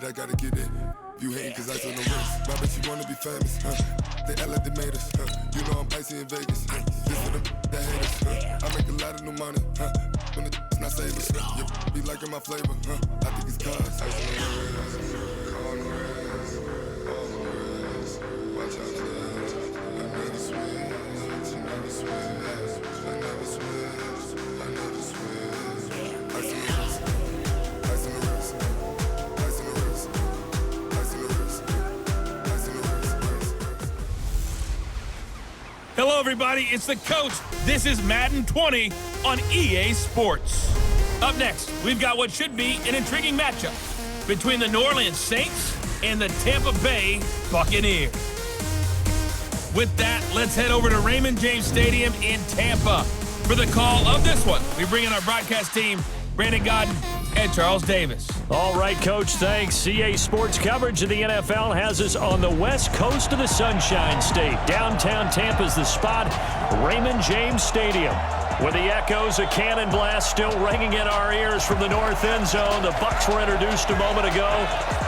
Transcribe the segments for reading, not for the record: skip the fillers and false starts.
I gotta get it. You hating cause ice on the wrist. My bitch, you wanna be famous, They act like they made us, You know I'm icy in Vegas, This for the that hate us, I make a lot of new money, When the not savers, Be liking my flavor, I think it's cause ice on the wrist, on the wrist, on the wrist. Watch out, please. I never switch, I never switch, I never switch, I never switch. Ice on the wrist, ice on the wrist, ice on the wrist, ice on the wrist, ice on the wrist. Hello, everybody. It's the coach. This is Madden 20 on EA Sports. Up next, we've got what should be an intriguing matchup between the New Orleans Saints and the Tampa Bay Buccaneers. With that, let's head over to Raymond James Stadium in Tampa. For the call of this one, we bring in our broadcast team, Brandon Godden and Charles Davis. All right, Coach, thanks. EA Sports coverage of the NFL has us on the west coast of the Sunshine State. Downtown Tampa's the spot, Raymond James Stadium. With the echoes of cannon blast still ringing in our ears from the north end zone, the Bucs were introduced a moment ago,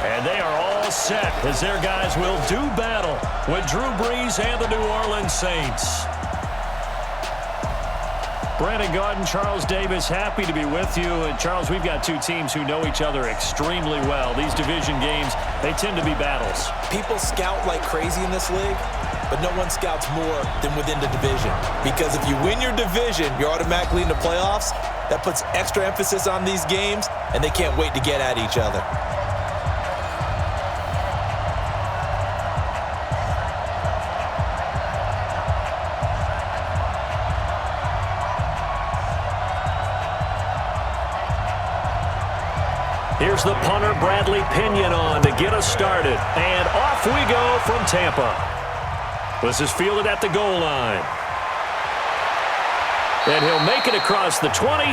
and they are all set as their guys will do battle with Drew Brees and the New Orleans Saints. Brandon Gaudin, Charles Davis, happy to be with you. And Charles, we've got two teams who know each other extremely well. These division games, they tend to be battles. People scout like crazy in this league, but no one scouts more than within the division. Because if you win your division, you're automatically in the playoffs. That puts extra emphasis on these games, and they can't wait to get at each other. Here's the punter, Bradley Pinion, on to get us started. And off we go from Tampa. This is fielded at the goal line. And he'll make it across the 20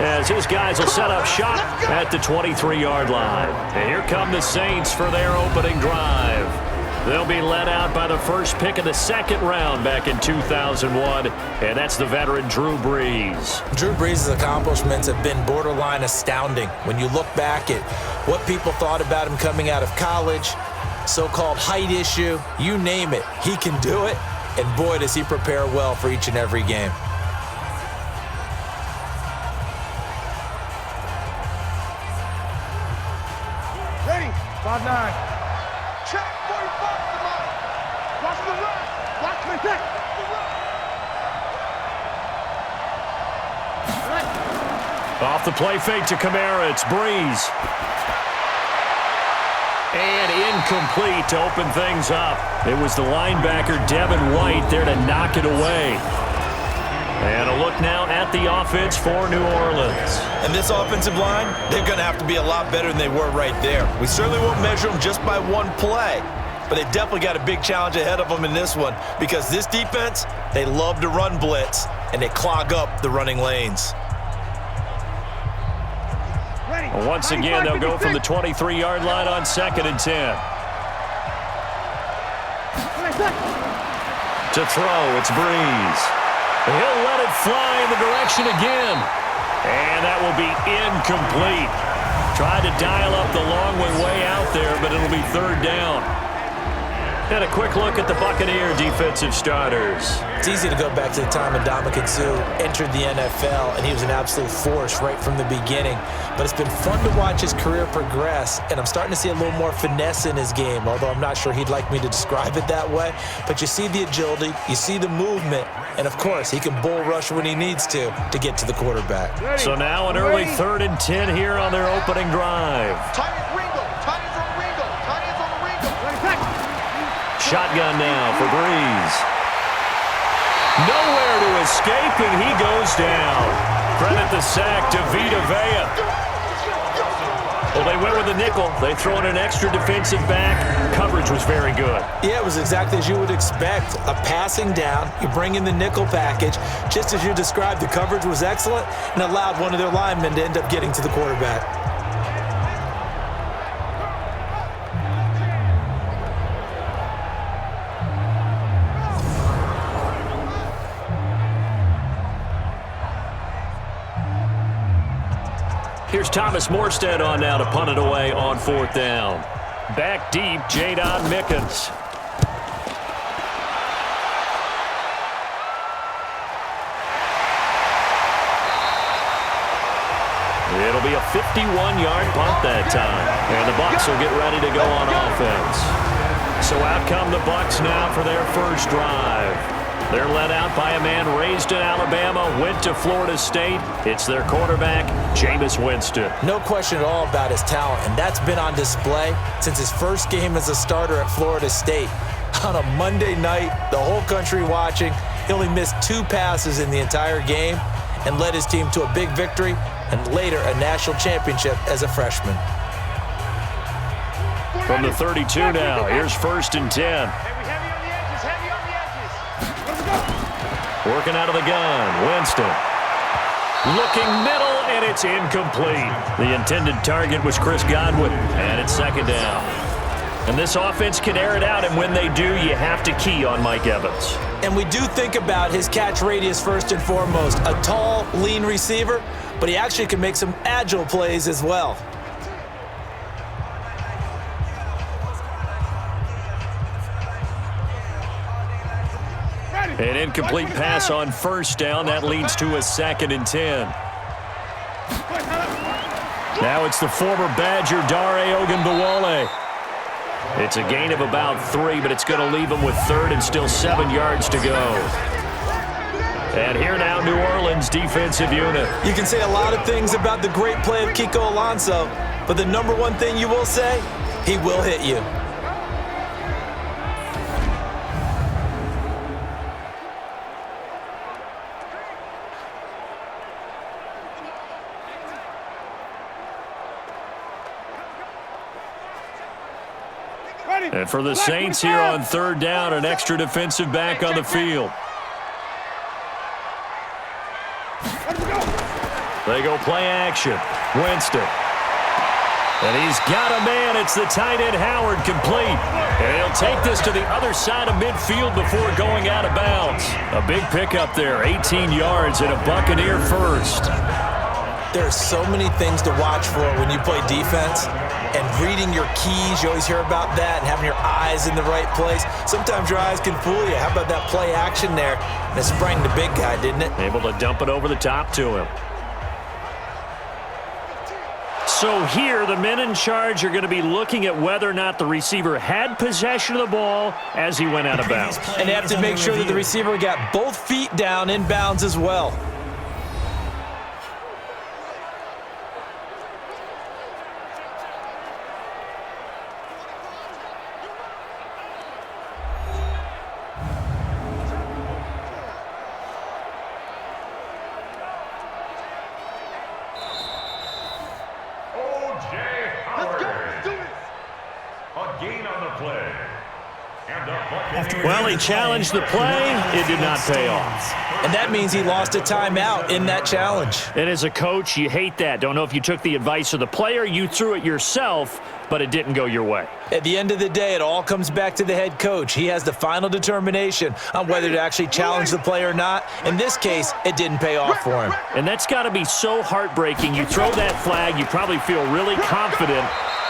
as his guys will set up shop at the 23-yard line. And here come the Saints for their opening drive. They'll be led out by the first pick of the second round back in 2001, and that's the veteran Drew Brees. Drew Brees' accomplishments have been borderline astounding. When you look back at what people thought about him coming out of college, so-called height issue, you name it, he can do it, and boy, does he prepare well for each and every game. Ready, 5-9. Check, 45 to the line. Watch the run. Watch me back. Off the play fake to Kamara, it's Brees. And incomplete to open things up. It was the linebacker, Devin White, there to knock it away. And a look now at the offense for New Orleans. And this offensive line, they're going to have to be a lot better than they were right there. We certainly won't measure them just by one play, but they definitely got a big challenge ahead of them in this one because this defense, they love to run blitz, and they clog up the running lanes. Well, once again, they'll go from the 23-yard line on 2nd and 10. To throw, it's Brees. He'll let it fly in the direction again. And that will be incomplete. Tried to dial up the long way out there, but it'll be 3rd down. And a quick look at the Buccaneer defensive starters. It's easy to go back to the time when Ndamukong Suh entered the NFL, and he was an absolute force right from the beginning. But it's been fun to watch his career progress, and I'm starting to see a little more finesse in his game, although I'm not sure he'd like me to describe it that way. But you see the agility, you see the movement, and, of course, he can bull rush when he needs to get to the quarterback. So now an early 3rd and 10 here on their opening drive. Shotgun now for Brees. Nowhere to escape, and he goes down. Credit the sack to Vita Vea. Well, they went with a nickel. They throw in an extra defensive back. Coverage was very good. Yeah, it was exactly as you would expect. A passing down, you bring in the nickel package. Just as you described, the coverage was excellent and allowed one of their linemen to end up getting to the quarterback. Here's Thomas Morstead on now to punt it away on 4th down. Back deep, Jadon Mickens. It'll be a 51-yard punt that time. And the Bucs will get ready to go on offense. So out come the Bucs now for their first drive. They're led out by a man raised in Alabama, went to Florida State. It's their quarterback, Jameis Winston. No question at all about his talent, and that's been on display since his first game as a starter at Florida State. On a Monday night, the whole country watching, he only missed 2 passes in the entire game and led his team to a big victory and later a national championship as a freshman. From the 32 now, here's 1st and 10. Working out of the gun, Winston. Looking middle, and it's incomplete. The intended target was Chris Godwin, and it's 2nd down. And this offense can air it out, and when they do, you have to key on Mike Evans. And we do think about his catch radius first and foremost. A tall, lean receiver, but he actually can make some agile plays as well. An incomplete pass on 1st down. That leads to a 2nd and 10. Now it's the former Badger, Dare Ogunbowale. It's a gain of about 3, but it's going to leave him with 3rd and still 7 yards to go. And here now, New Orleans defensive unit. You can say a lot of things about the great play of Kiko Alonso, but the number one thing you will say, he will hit you. And for the Saints here on 3rd down, an extra defensive back on the field. They go play action. Winston. And he's got a man. It's the tight end Howard, complete. And he'll take this to the other side of midfield before going out of bounds. A big pickup there, 18 yards and a Buccaneer first. There's so many things to watch for when you play defense. And reading your keys, you always hear about that, and having your eyes in the right place. Sometimes your eyes can fool you. How about that play action there? And it sprang the big guy, didn't it? Able to dump it over the top to him. So here, the men in charge are going to be looking at whether or not the receiver had possession of the ball as he went out of bounds. And they have to make sure that the receiver got both feet down in bounds as well. Well, he challenged the play. It did not pay off. And that means he lost a timeout in that challenge. And as a coach, you hate that. Don't know if you took the advice of the player, you threw it yourself, but it didn't go your way. At the end of the day, it all comes back to the head coach. He has the final determination on whether to actually challenge the play or not. In this case, it didn't pay off for him. And that's got to be so heartbreaking. You throw that flag, you probably feel really confident,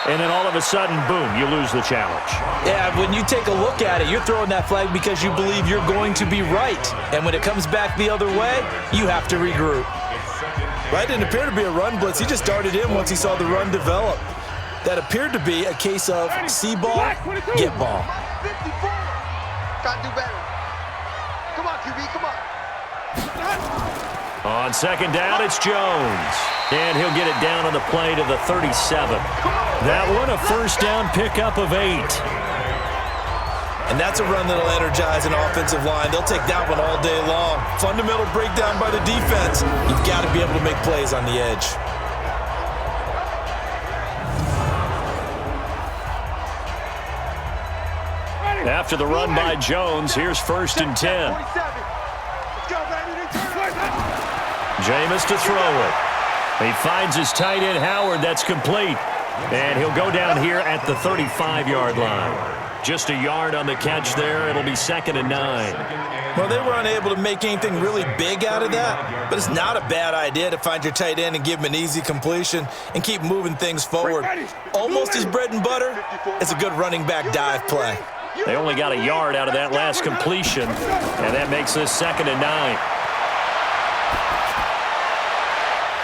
and then all of a sudden, boom, you lose the challenge. Yeah, when you take a look at it, you're throwing that flag because you believe you're going to be right. And when it comes back the other way, you have to regroup. That didn't appear to be a run blitz. He just darted in once he saw the run develop. That appeared to be a case of see ball, get ball. 54. Gotta do better. Come on, QB, come on. On 2nd down, it's Jones. And he'll get it down on the play to the 37. That one, a 1st down pickup of 8. And that's a run that'll energize an offensive line. They'll take that one all day long. Fundamental breakdown by the defense. You've got to be able to make plays on the edge. After the run by Jones, here's 1st and 10. Jameis to throw it. He finds his tight end Howard. That's complete. And he'll go down here at the 35-yard line. Just a yard on the catch there. It'll be 2nd and 9. Well, they were unable to make anything really big out of that, but it's not a bad idea to find your tight end and give him an easy completion and keep moving things forward. Almost his bread and butter. It's a good running back dive play. They only got a yard out of that last completion, and that makes this 2nd and 9.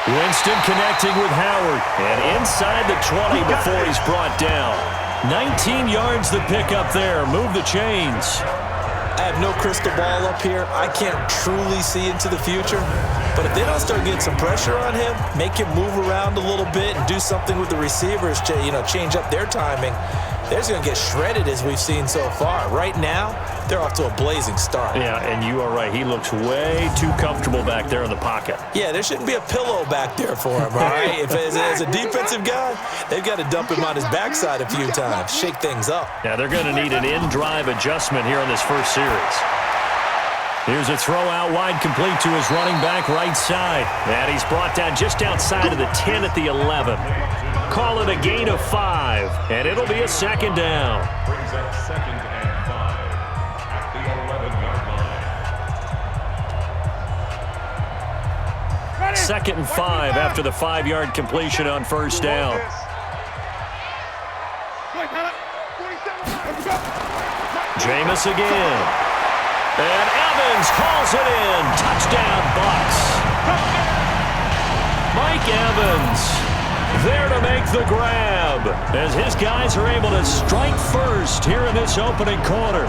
Winston connecting with Howard, and inside the 20 before he's brought down. 19 yards the pick up there. Move the chains. I have no crystal ball up here. I can't truly see into the future. But if they don't start getting some pressure on him, make him move around a little bit and do something with the receivers to, change up their timing, they're just going to get shredded as we've seen so far. Right now, they're off to a blazing start. Yeah, and you are right. He looks way too comfortable back there in the pocket. Yeah, there shouldn't be a pillow back there for him, all right? If as a defensive guy, they've got to dump him on his backside a few times, shake things up. Yeah, they're going to need an in-drive adjustment here in this first series. Here's a throw out wide, complete to his running back right side. And he's brought down just outside of the 10 at the 11. Call it a gain of 5, and it'll be a 2nd down. Brings up 2nd and 5 at the 11-yard line. 2nd and 5 after the 5-yard completion on first down. Jameis again. And Evans calls it in. Touchdown, Bucs. Mike Evans there to make the grab as his guys are able to strike first here in this opening quarter.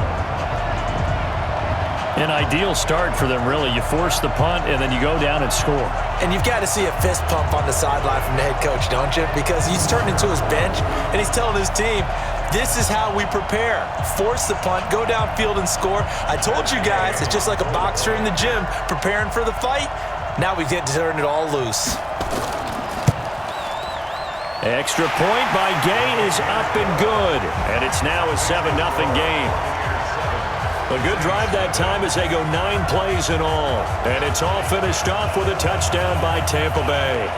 An ideal start for them, really. You force the punt, and then you go down and score. And you've got to see a fist pump on the sideline from the head coach, don't you? Because he's turning into his bench, and he's telling his team, this is how we prepare. Force the punt, go downfield and score. I told you guys, it's just like a boxer in the gym preparing for the fight. Now we get to turn it all loose. Extra point by Gay is up and good. And it's now a 7-0 game. A good drive that time as they go 9 plays in all. And it's all finished off with a touchdown by Tampa Bay.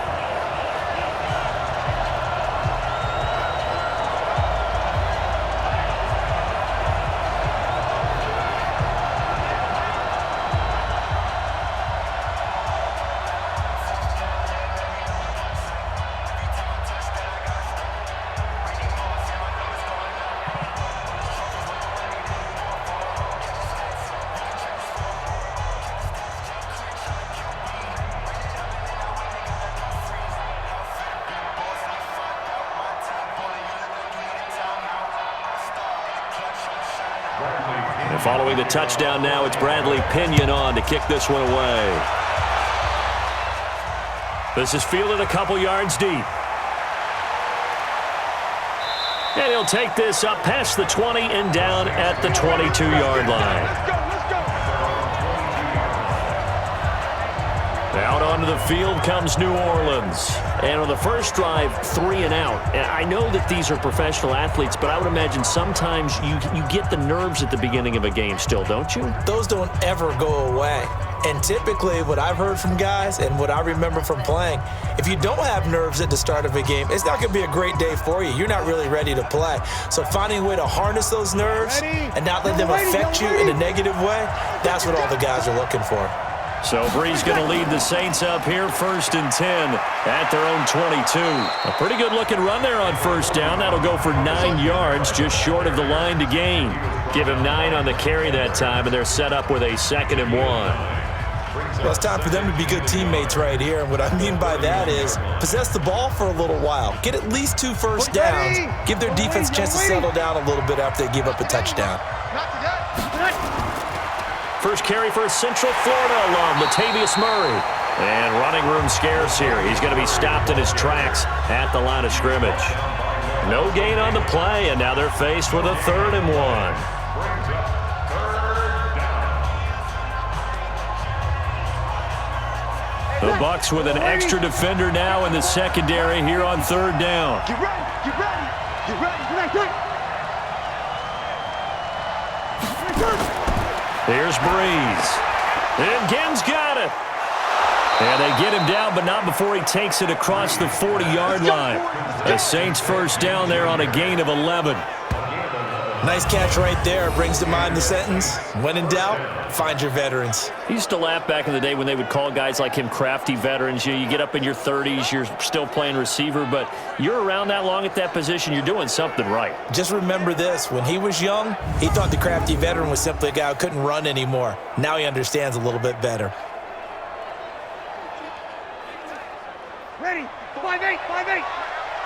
And following the touchdown now, it's Bradley Pinion on to kick this one away. This is fielded a couple yards deep. And he'll take this up past the 20 and down at the 22-yard line. Out onto the field comes New Orleans. And on the first drive, 3 and out. And I know that these are professional athletes, but I would imagine sometimes you get the nerves at the beginning of a game still, don't you? Those don't ever go away. And typically what I've heard from guys and what I remember from playing, if you don't have nerves at the start of a game, it's not going to be a great day for you. You're not really ready to play. So finding a way to harness those nerves and not let them affect you in a negative way, that's what all the guys are looking for. So Bree's going to lead the Saints up here 1st and 10 at their own 22. A pretty good looking run there on first down. That'll go for 9 yards, just short of the line to gain. Give him 9 on the carry that time, and they're set up with a 2nd and 1. Well, it's time for them to be good teammates right here. And what I mean by that is possess the ball for a little while. Get at least 2 first downs. Give their defense a chance to settle down a little bit after they give up a touchdown. First carry for a Central Florida alum, Latavius Murray. And running room scarce here. He's going to be stopped in his tracks at the line of scrimmage. No gain on the play, and now they're faced with a 3rd and 1. The Bucs with an extra defender now in the secondary here on 3rd down. Get ready, get ready, get ready, get ready. Here's Breeze. And Ginn's got it. And they get him down, but not before he takes it across the 40-yard line. The Saints first down there on a gain of 11. Nice catch right there. Brings to mind the sentence, when in doubt, find your veterans. He used to laugh back in the day when they would call guys like him crafty veterans. You get up in your 30s, you're still playing receiver, but you're around that long at that position, you're doing something right. Just remember this. When he was young, he thought the crafty veteran was simply a guy who couldn't run anymore. Now he understands a little bit better. Ready? 5-8, 5-8.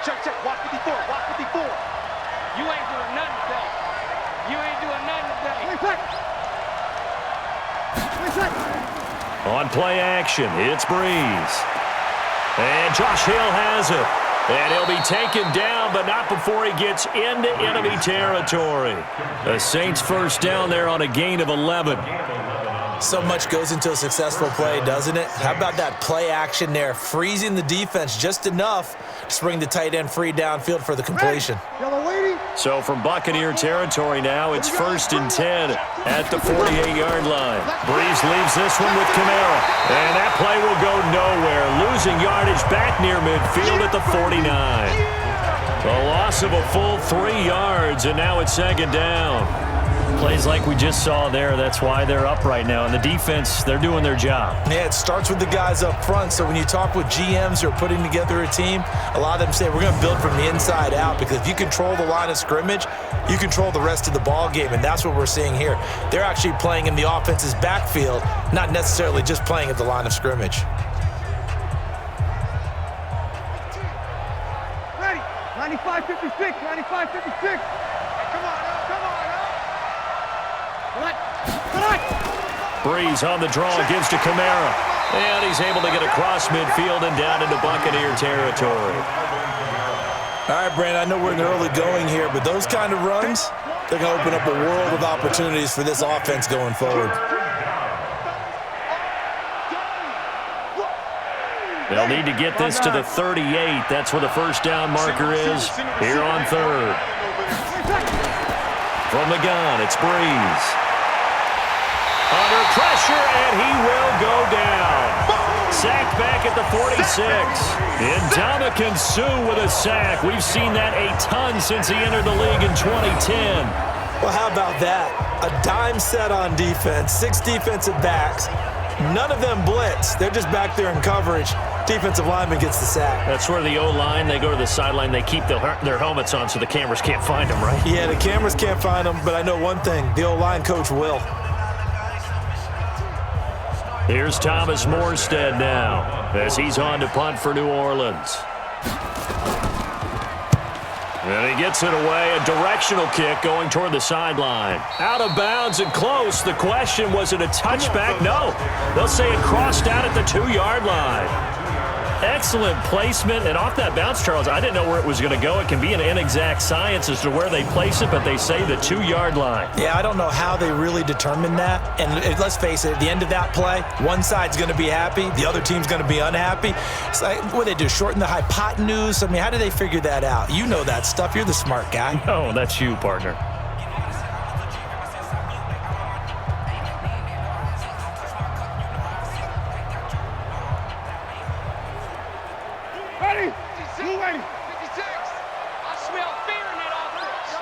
Check, check. Walk 54, walk 54. You ain't doing nothing today. You ain't doing nothing today. On play action, it's Breeze. And Josh Hill has it. And he'll be taken down, but not before he gets into enemy territory. The Saints first down there on a gain of 11. So much goes into a successful play, doesn't it? How about that play action there, freezing the defense just enough to bring the tight end free downfield for the completion. So from Buccaneer territory now, it's 1st and 10 at the 48-yard line. Breeze leaves this one with Kamara. And that play will go nowhere, losing yardage back near midfield at the 49. The loss of a full 3 yards, and now it's 2nd down. Plays like we just saw there, that's why they're up right now. And the defense, they're doing their job. Yeah, it starts with the guys up front. So when you talk with GMs who are putting together a team, a lot of them say we're going to build from the inside out, because if you control the line of scrimmage, you control the rest of the ball game, and that's what we're seeing here. They're actually playing in the offense's backfield, not necessarily just playing at the line of scrimmage. Ready? 95-56, 95-56. Come on, come on. Breeze on the draw, gives to Kamara. And he's able to get across midfield and down into Buccaneer territory. All right, Brandon, I know we're in the early going here, but those kind of runs, they're going to open up a world of opportunities for this offense going forward. They'll need to get this to the 38. That's where the first down marker is here on 3rd. From the gun, it's Breeze. Under pressure, and he will go down. Sacked back at the 46. Ndamukong Suh with a sack. We've seen that a ton since he entered the league in 2010. Well, how about that? A dime set on defense, 6 defensive backs. None of them blitz. They're just back there in coverage. Defensive lineman gets the sack. That's where the O-line, they go to the sideline, they keep their helmets on so the cameras can't find them, right? Yeah, the cameras can't find them, but I know one thing. The O-line coach will. Here's Thomas Morstead now as he's on to punt for New Orleans. And he gets it away, a directional kick going toward the sideline. Out of bounds and close. The question, was it a touchback? No. They'll say it crossed out at the 2-yard line. Excellent placement, and off that bounce, Charles, I didn't know where it was going to go. It can be an inexact science as to where they place it, but they say the 2-yard line. Yeah, I don't know how they really determine that. And let's face it, at the end of that play, one side's going to be happy, the other team's going to be unhappy. It's like, what do they do, shorten the hypotenuse? I mean, how do they figure that out? You know that stuff. You're the smart guy. Oh, that's you, partner. Ready? You ready? 56. I smell fear in that offense.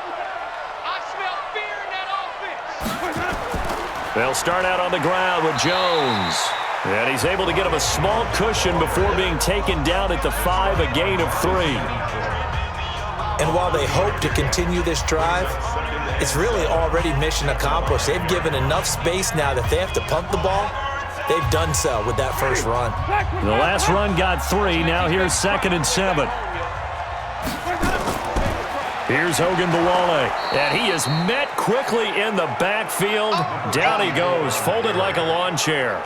I smell fear in that offense. They'll start out on the ground with Jones. And he's able to get him a small cushion before being taken down at the 5, a gain of 3. And while they hope to continue this drive, it's really already mission accomplished. They've given enough space now that they have to punt the ball. They've done so with that first run. The last run got 3. Now here's 2nd and 7. Here's Hogan Bawale, and he is met quickly in the backfield. Down he goes, folded like a lawn chair.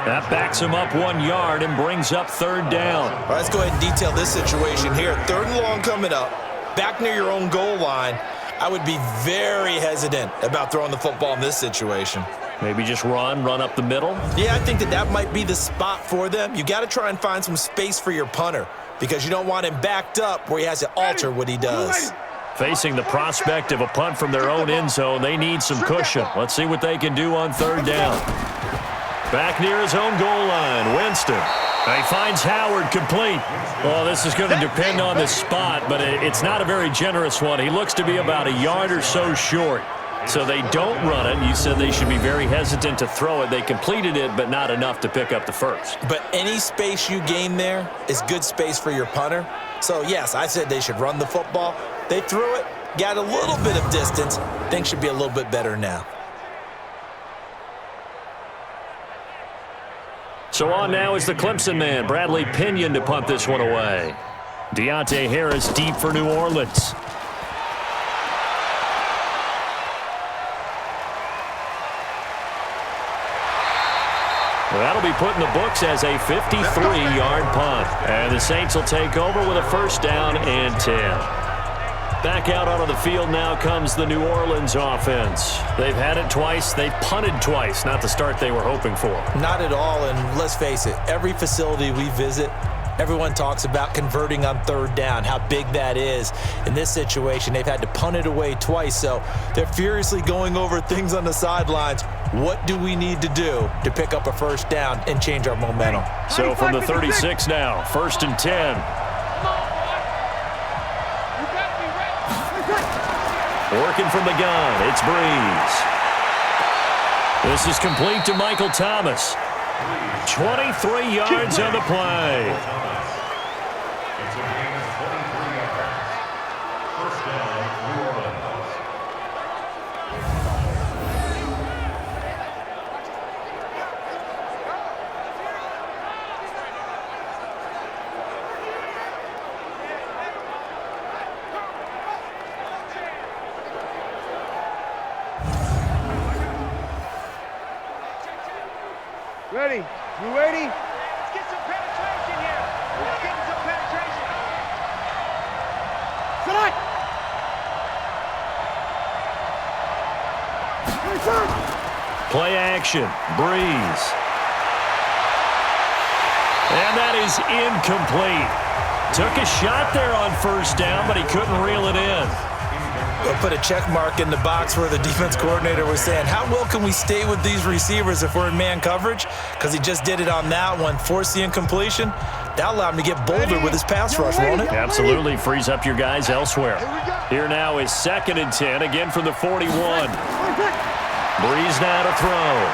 That backs him up 1 yard and brings up 3rd down. All right, let's go ahead and detail this situation here. 3rd and long coming up, back near your own goal line. I would be very hesitant about throwing the football in this situation. Maybe just run up the middle? Yeah, I think that might be the spot for them. You got to try and find some space for your punter, because you don't want him backed up where he has to alter what he does. Facing the prospect of a punt from their own end zone, they need some cushion. Let's see what they can do on 3rd down. Back near his own goal line, Winston. He finds Howard complete. Well, this is going to depend on the spot, but it's not a very generous one. He looks to be about a yard or so short. So they don't run it. You said they should be very hesitant to throw it. They completed it, but not enough to pick up the first. But any space you gain there is good space for your punter. So, yes, I said they should run the football. They threw it, got a little bit of distance. Things should be a little bit better now. So on now is the Clemson man, Bradley Pinion, to punt this one away. Deontay Harris deep for New Orleans. Well, that'll be put in the books as a 53-yard punt. And the Saints will take over with a first down and 10. Back out onto the field now comes the New Orleans offense. They've had it twice. They've punted twice. Not the start they were hoping for. Not at all, and let's face it, every facility we visit, everyone talks about converting on third down, how big that is. In this situation, they've had to punt it away twice, so they're furiously going over things on the sidelines. What do we need to do to pick up a first down and change our momentum? So from the 36 now, first and 10. Working from the gun, it's Breeze. This is complete to Michael Thomas. 23 yards on the play. It's a gain of 23 yards. First down, New Orleans. Ready? You ready? Let's get some penetration here. Let's get some penetration. Select! Play action, Breeze. And that is incomplete. Took a shot there on first down, but he couldn't reel it in. We'll put a check mark in the box where the defense coordinator was saying, how well can we stay with these receivers if we're in man coverage? Because he just did it on that one, forced the incompletion. That allowed him to get bolder with his pass rush, won't it? Absolutely, frees up your guys elsewhere. Here now is second and 10, again from the 41. Breeze now to throw.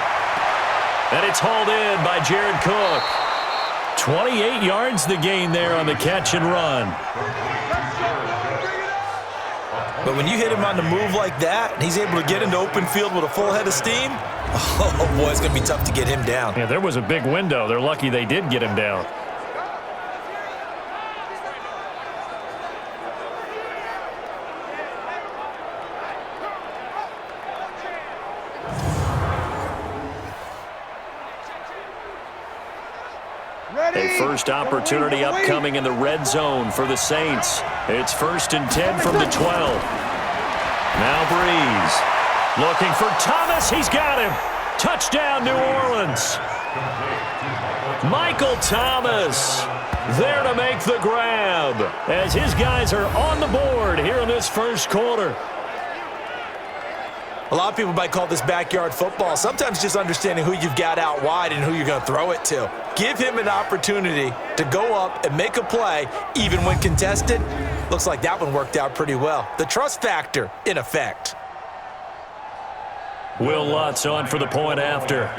And it's hauled in by Jared Cook. 28 yards the gain there on the catch and run. But when you hit him on the move like that, and he's able to get into open field with a full head of steam, oh boy, it's going to be tough to get him down. Yeah, there was a big window. They're lucky they did get him down. A first opportunity upcoming in the red zone for the Saints. It's first and 10 from the 12. Now Breeze looking for Thomas. He's got him. Touchdown, New Orleans. Michael Thomas there to make the grab as his guys are on the board here in this first quarter. A lot of people might call this backyard football. Sometimes just understanding who you've got out wide and who you're going to throw it to. Give him an opportunity to go up and make a play, even when contested. Looks like that one worked out pretty well. The trust factor in effect. Will Lutz on for the point after.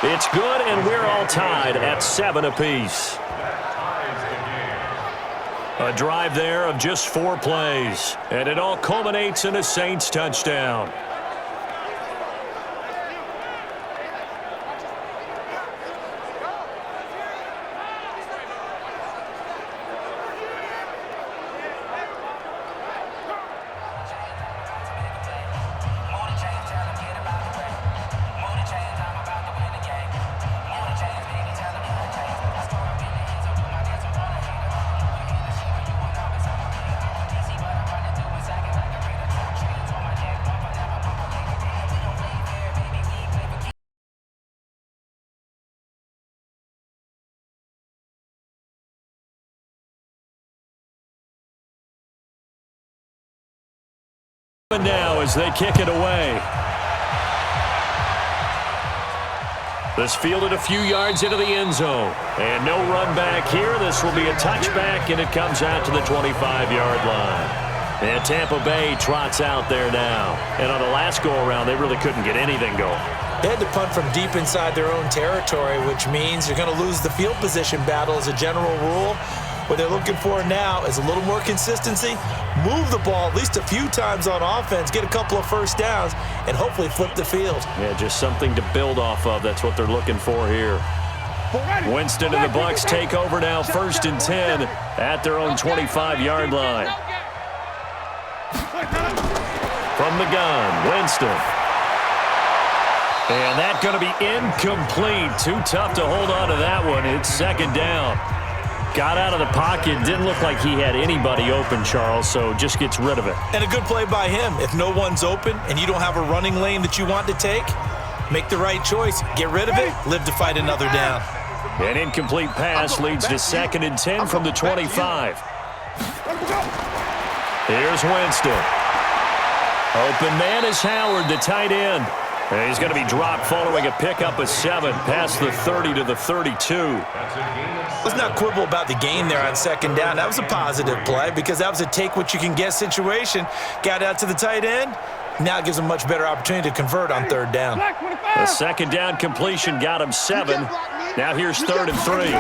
It's good, and we're all tied at 7 apiece. A drive there of just 4 plays, and it all culminates in a Saints touchdown. Now as they kick it away. This fielded a few yards into the end zone. And no run back here. This will be a touchback, and it comes out to the 25-yard line. And Tampa Bay trots out there now. And on the last go-around, they really couldn't get anything going. They had to punt from deep inside their own territory, which means you're going to lose the field position battle as a general rule. What they're looking for now is a little more consistency, move the ball at least a few times on offense, get a couple of first downs, and hopefully flip the field. Yeah, just something to build off of. That's what they're looking for here. Winston and the Bucs take over now, 1st and 10 at their own 25-yard line. From the gun, Winston. And that's going to be incomplete. Too tough to hold on to that one. It's 2nd down. Got out of the pocket. Didn't look like he had anybody open, Charles, so just gets rid of it. And a good play by him. If no one's open and you don't have a running lane that you want to take, make the right choice. Get rid of it. Live to fight another down. An incomplete pass leads to 2nd and 10 from the 25. Here's Winston. Open man is Howard, the tight end. And he's going to be dropped following a pickup of 7 past the 30 to the 32. Let's not quibble about the gain there on 2nd down. That was a positive play because that was a take-what-you-can-get situation. Got out to the tight end. Now it gives him a much better opportunity to convert on 3rd down. The 2nd down completion got him 7. Now here's 3rd and 3.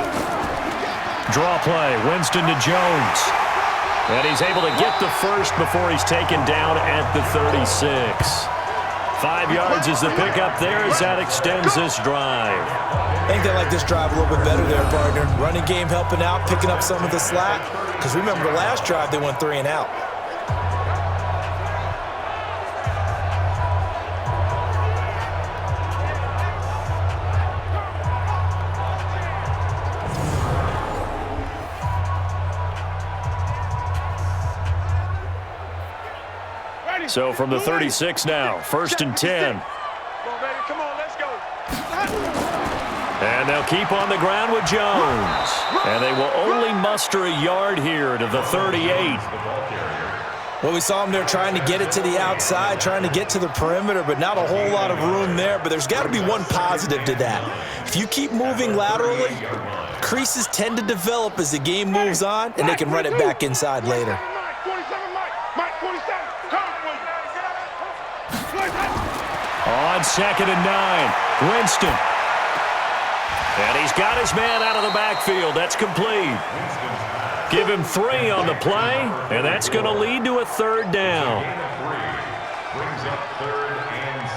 Draw play, Winston to Jones. And he's able to get the first before he's taken down at the 36. 5 yards is the pickup there as that extends this drive. I think they like this drive a little bit better there, partner. Running game helping out, picking up some of the slack. Because remember the last drive, they went 3 and out. So from the 36 now, 1st and 10. Come on, let's go. And they'll keep on the ground with Jones. And they will only muster a yard here to the 38. Well, we saw them there trying to get it to the outside, trying to get to the perimeter, but not a whole lot of room there. But there's got to be one positive to that. If you keep moving laterally, creases tend to develop as the game moves on, and they can run it back inside later. On 2nd and 9, Winston. And he's got his man out of the backfield. That's complete. Give him 3 on the play, and that's going to lead to a 3rd down. Brings up 3rd and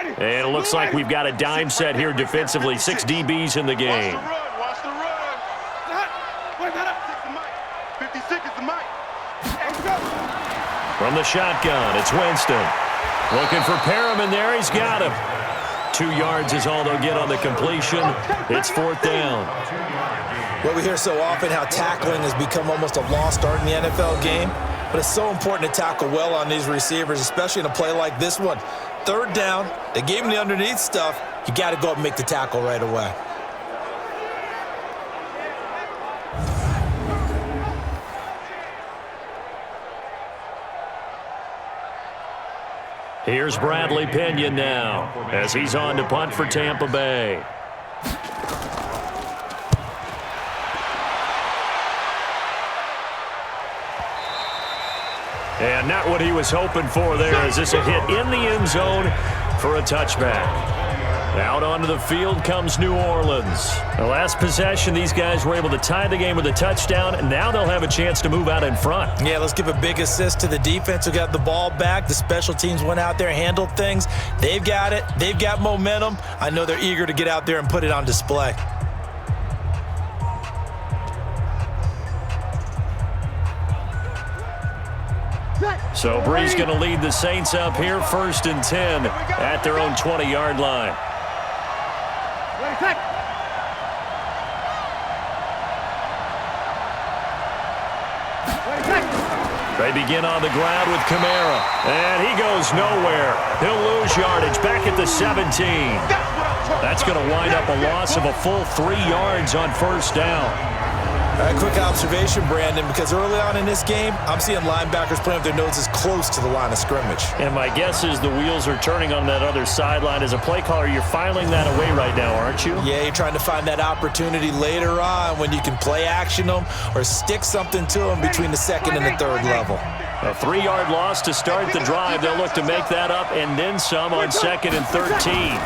6. And it looks like we've got a dime set here defensively. 6 DBs in the game. Watch the run. Wait, 56 is the mic. From the shotgun, it's Winston. Looking for Perriman there. He's got him. 2 yards is all they'll get on the completion. It's 4th down. Well, we hear so often how tackling has become almost a lost art in the NFL game, but it's so important to tackle well on these receivers, especially in a play like this one. 3rd down, they gave him the underneath stuff. You got to go up and make the tackle right away. Here's Bradley Pinion now as he's on to punt for Tampa Bay. And not what he was hoping for there. Is this a hit in the end zone for a touchback? Out onto the field comes New Orleans. The last possession, these guys were able to tie the game with a touchdown, and now they'll have a chance to move out in front. Yeah, let's give a big assist to the defense who got the ball back. The special teams went out there, handled things. They've got it. They've got momentum. I know they're eager to get out there and put it on display. So Bree's going to lead the Saints up here, 1st and 10 at their own 20-yard line. They begin on the ground with Kamara, and he goes nowhere. He'll lose yardage back at the 17. That's going to wind up a loss of a full 3 yards on 1st down. All right, quick observation, Brandon, because early on in this game, I'm seeing linebackers playing with their noses close to the line of scrimmage. And my guess is the wheels are turning on that other sideline. As a play caller, you're filing that away right now, aren't you? Yeah, you're trying to find that opportunity later on when you can play action them or stick something to them between the second and the third level. A 3-yard loss to start the drive. They'll look to make that up and then some on 2nd and 13.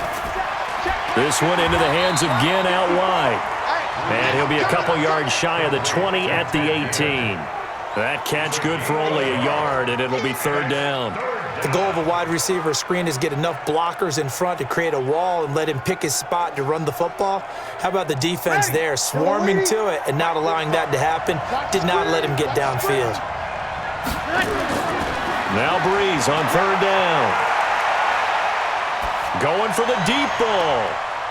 This one into the hands of Ginn out wide. And he'll be a couple yards shy of the 20 at the 18. That catch good for only a yard, and it'll be 3rd down. The goal of a wide receiver screen is get enough blockers in front to create a wall and let him pick his spot to run the football. How about the defense there, swarming to it and not allowing that to happen? Did not let him get downfield. Now Breeze on 3rd down. Going for the deep ball.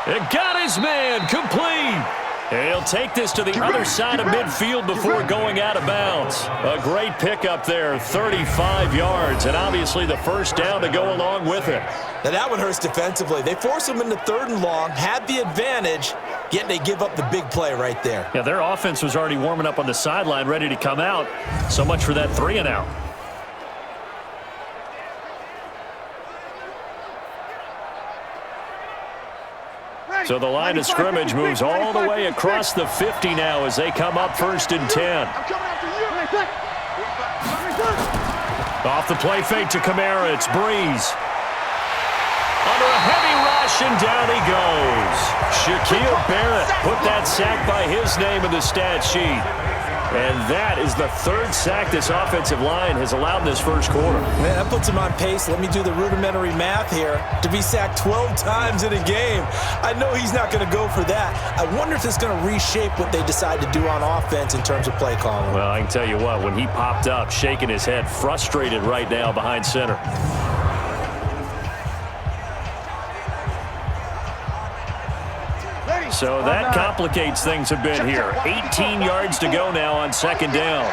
It got his man complete. He'll take this to the other side of midfield before going out of bounds. A great pickup there, 35 yards, and obviously the first down to go along with it. Now that one hurts defensively. They force him into 3rd and long, had the advantage, yet they give up the big play right there. Yeah, their offense was already warming up on the sideline, ready to come out. So much for that 3 and out. So the line of scrimmage moves all the way across the 50 now as they come up 1st and 10. Off the play fake to Kamara, it's Breeze. Under a heavy rush, and down he goes. Shaquille Barrett put that sack by his name in the stat sheet. And that is the 3rd sack this offensive line has allowed in this first quarter. Man, that puts him on pace. Let me do the rudimentary math here. To be sacked 12 times in a game, I know he's not going to go for that. I wonder if it's going to reshape what they decide to do on offense in terms of play calling. Well, I can tell you what, when he popped up, shaking his head, frustrated right now behind center. So that complicates things a bit here. 18 yards to go now on 2nd down.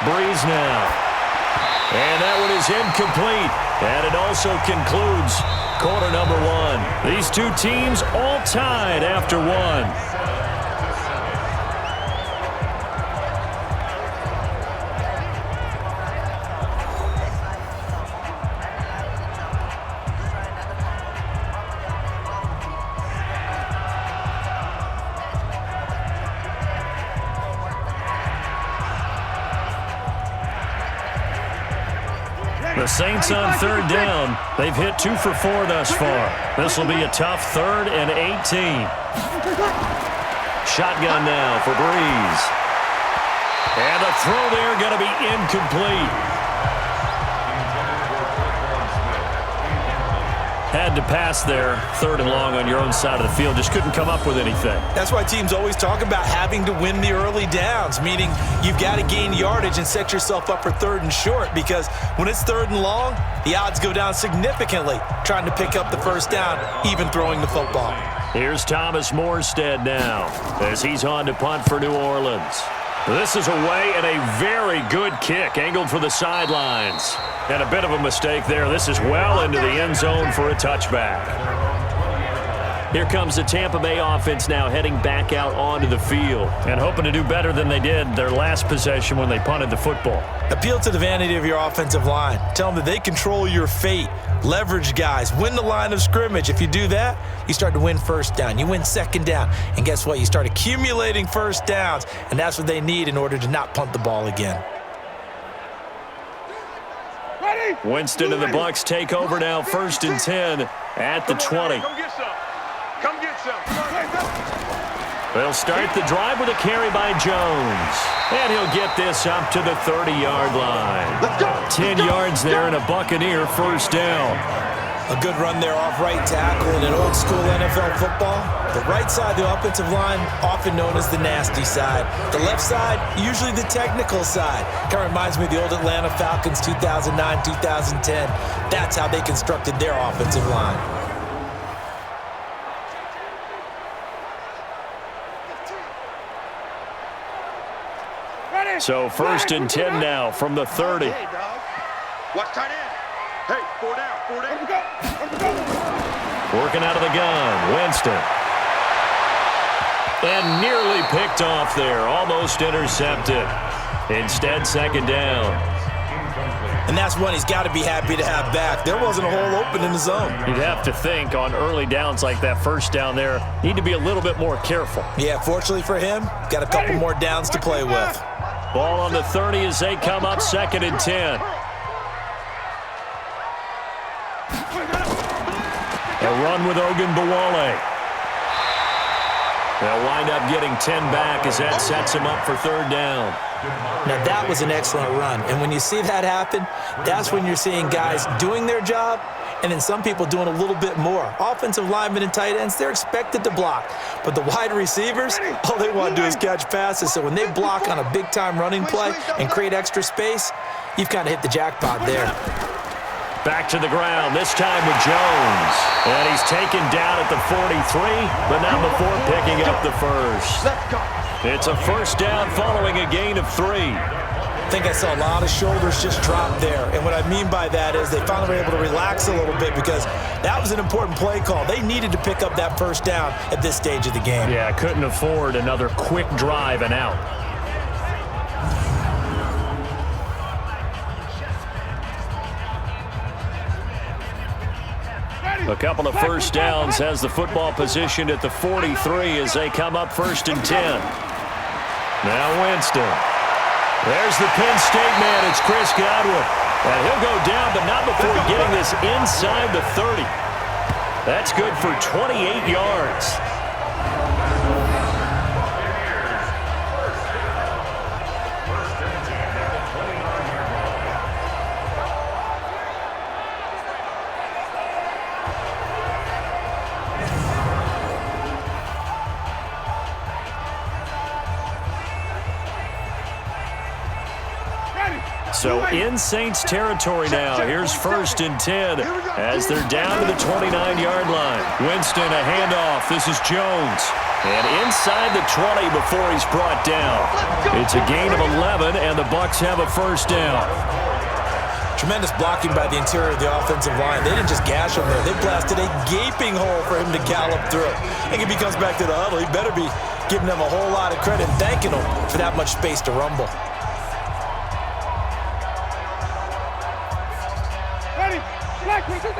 Breeze now. And that one is incomplete. And it also concludes quarter number 1. These two teams all tied after 1. The Saints on 3rd down. They've hit 2 for 4 thus far. This will be a tough 3rd and 18. Shotgun now for Breeze. And a throw there going to be incomplete. Had to pass there, 3rd and long on your own side of the field. Just couldn't come up with anything. That's why teams always talk about having to win the early downs, meaning you've got to gain yardage and set yourself up for 3rd and short, because when it's 3rd and long, the odds go down significantly trying to pick up the first down, even throwing the football. Here's Thomas Morstead now as he's on to punt for New Orleans. This is away and a very good kick, angled for the sidelines. And a bit of a mistake there. This is well into the end zone for a touchback. Here comes the Tampa Bay offense now heading back out onto the field and hoping to do better than they did their last possession when they punted the football. Appeal to the vanity of your offensive line. Tell them that they control your fate. Leverage guys. Win the line of scrimmage. If you do that, you start to win 1st down. You win 2nd down. And guess what? You start accumulating 1st downs. And that's what they need in order to not punt the ball again. Winston and the Bucs take over now, 1st and 10 at the 20. Come get some. Come get some. They'll start the drive with a carry by Jones. And he'll get this up to the 30-yard line. Let's go. 10 yards there and a Buccaneer 1st down. A good run there off right tackle in an old-school NFL football. The right side of the offensive line, often known as the nasty side. The left side, usually the technical side. Kind of reminds me of the old Atlanta Falcons 2009, 2010. That's how they constructed their offensive line. So 1st and 10 now from the 30. Hey, dog. Watch tight end. Hey, 4 down. Let's go. Working out of the gun, Winston. And nearly picked off there. Almost intercepted. Instead, second down. And that's one he's got to be happy to have back. There wasn't a hole open in the zone. You'd have to think on early downs like that first down there, need to be a little bit more careful. Yeah, fortunately for him, got a couple more downs to play with. Ball on the 30 as they come up 2nd and 10. A run with Ogunbowale. They'll wind up getting 10 back as that sets him up for 3rd down. Now, that was an excellent run. And when you see that happen, that's when you're seeing guys doing their job and then some people doing a little bit more. Offensive linemen and tight ends, they're expected to block. But the wide receivers, all they want to do is catch passes. So when they block on a big-time running play and create extra space, you've kind of hit the jackpot there. Back to the ground, this time with Jones. And he's taken down at the 43, but not before picking up the first. It's a 1st down following a gain of 3. I think I saw a lot of shoulders just drop there. And what I mean by that is they finally were able to relax a little bit because that was an important play call. They needed to pick up that 1st down at this stage of the game. Yeah, couldn't afford another quick drive and out. A couple of 1st downs has the football positioned at the 43 as they come up 1st and 10. Now Winston. There's the Penn State man. It's Chris Godwin. And he'll go down, but not before getting this inside the 30. That's good for 28 yards. So in Saints territory now. Here's 1st and 10 as they're down to the 29-yard line. Winston, a handoff. This is Jones. And inside the 20 before he's brought down. It's a gain of 11, and the Bucs have a 1st down. Tremendous blocking by the interior of the offensive line. They didn't just gash him there. They blasted a gaping hole for him to gallop through. I think if he comes back to the huddle, he better be giving them a whole lot of credit and thanking them for that much space to rumble. Black 54,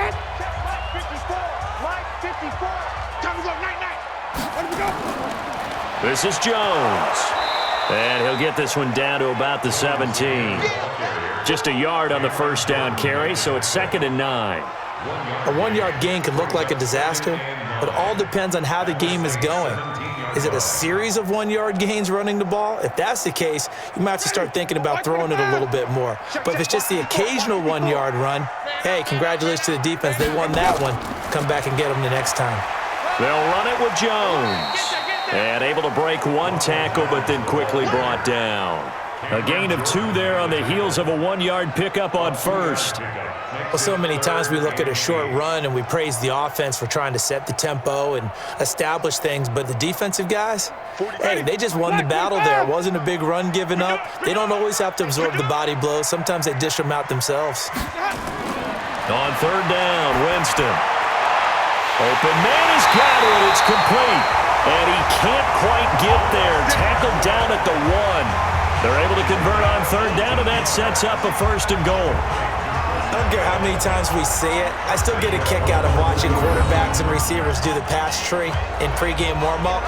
Black 54. Time to go, night. Where do we go? This is Jones. And he'll get this one down to about the 17. Just a yard on the 1st down carry, so it's 2nd and 9. A 1-yard gain can look like a disaster, but it all depends on how the game is going. Is it a series of 1-yard gains running the ball? If that's the case, you might have to start thinking about throwing it a little bit more. But if it's just the occasional 1-yard run, hey, congratulations to the defense. They won that one. Come back and get them the next time. They'll run it with Jones. And able to break 1 tackle, but then quickly brought down. A gain of 2 there on the heels of a 1-yard pickup on 1st. Well, so many times we look at a short run and we praise the offense for trying to set the tempo and establish things, but the defensive guys, hey, they just won the battle there. It wasn't a big run given up. They don't always have to absorb the body blows. Sometimes they dish them out themselves. On 3rd down, Winston. Open man has got it. It's complete. And he can't quite get there. Tackled down at the 1. They're able to convert on 3rd down, and that sets up a 1st and goal. I don't care how many times we see it. I still get a kick out of watching quarterbacks and receivers do the pass tree in pregame warm-up.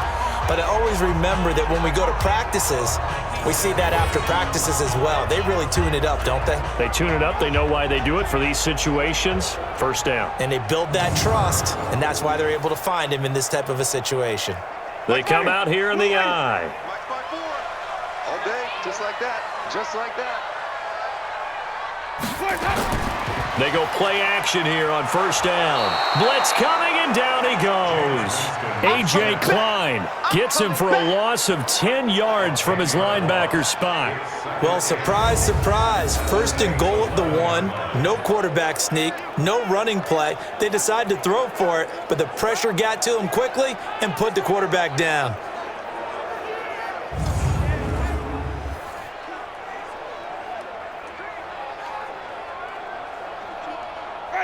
But I always remember that when we go to practices, we see that after practices as well. They really tune it up, don't they? They tune it up. They know why they do it for these situations. 1st down. And they build that trust, and that's why they're able to find him in this type of a situation. They come out here in the eye. All day, just like that. Just like that. They go play action here on 1st down. Blitz coming, and down he goes. A.J. Klein gets him for a loss of 10 yards from his linebacker spot. Well, surprise, surprise. 1st and goal at the 1. No quarterback sneak. No running play. They decide to throw for it, but the pressure got to him quickly and put the quarterback down.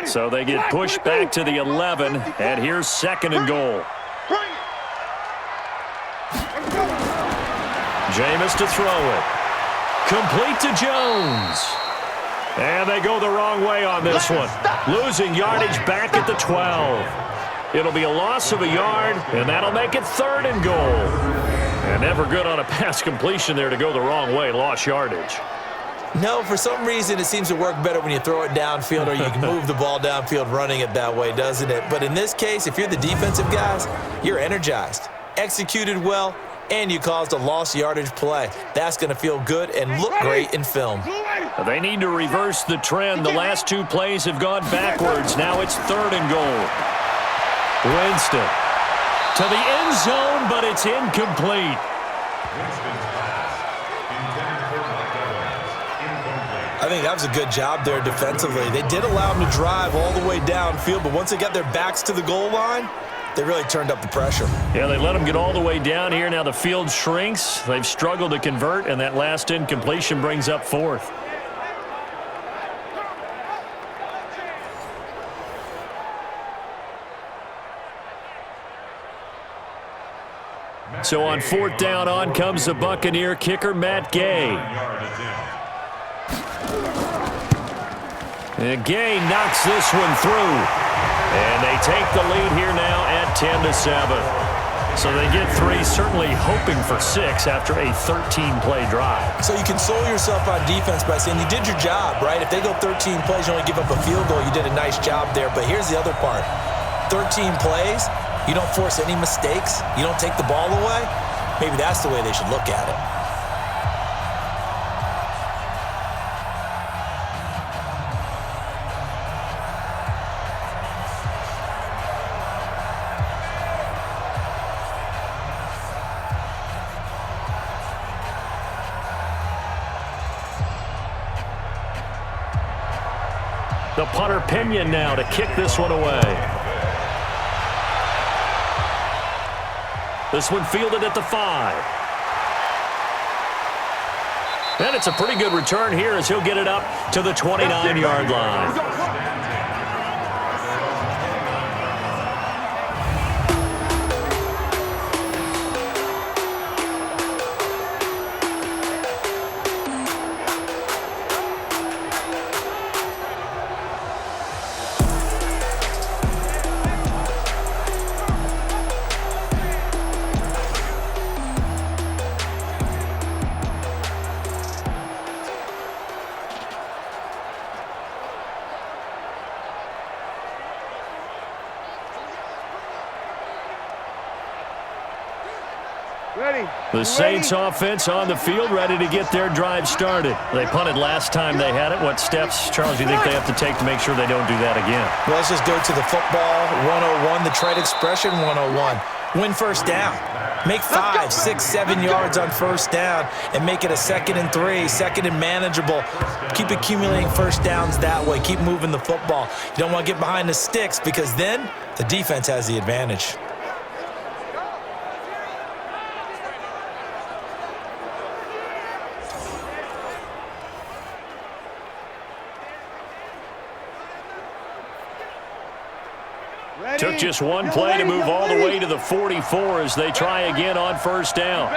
So they get pushed back to the 11, and here's 2nd and goal. Jameis to throw it. Complete to Jones. And they go the wrong way on this one. Losing yardage back at the 12. It'll be a loss of a yard, and that'll make it 3rd and goal. And never good on a pass completion there to go the wrong way. Lost yardage. No, for some reason it seems to work better when you throw it downfield or you can move the ball downfield running it that way, doesn't it? But in this case, if you're the defensive guys, you're energized, executed well, and you caused a lost yardage play. That's going to feel good and look great in film. They need to reverse the trend. The last 2 plays have gone backwards. Now it's 3rd and goal. Winston to the end zone, but it's incomplete. I think that was a good job there defensively. They did allow them to drive all the way downfield, but once they got their backs to the goal line, they really turned up the pressure. Yeah, they let them get all the way down here. Now the field shrinks. They've struggled to convert, and that last incompletion brings up 4th. So on 4th down, on comes the Buccaneer kicker, Matt Gay. And Gay knocks this one through. And they take the lead here now at 10-7. So they get 3, certainly hoping for 6 after a 13-play drive. So you console yourself on defense by saying you did your job, right? If they go 13 plays, you only give up a field goal, you did a nice job there. But here's the other part. 13 plays, you don't force any mistakes, you don't take the ball away. Maybe that's the way they should look at it. The punter Pinion now to kick this one away. This one fielded at the 5. And it's a pretty good return here as he'll get it up to the 29-yard line. The Saints offense on the field, ready to get their drive started. They punted last time they had it. What steps, Charles, do you think they have to take to make sure they don't do that again? Well, let's just go to the football 101, the trade expression 101. Win first down. Make 5, 6, 7 yards on first down and make it a 2nd and 3, 2nd and manageable. Keep accumulating first downs that way. Keep moving the football. You don't want to get behind the sticks because then the defense has the advantage. Took just one play to move all the way to the 44 as they try again on first down.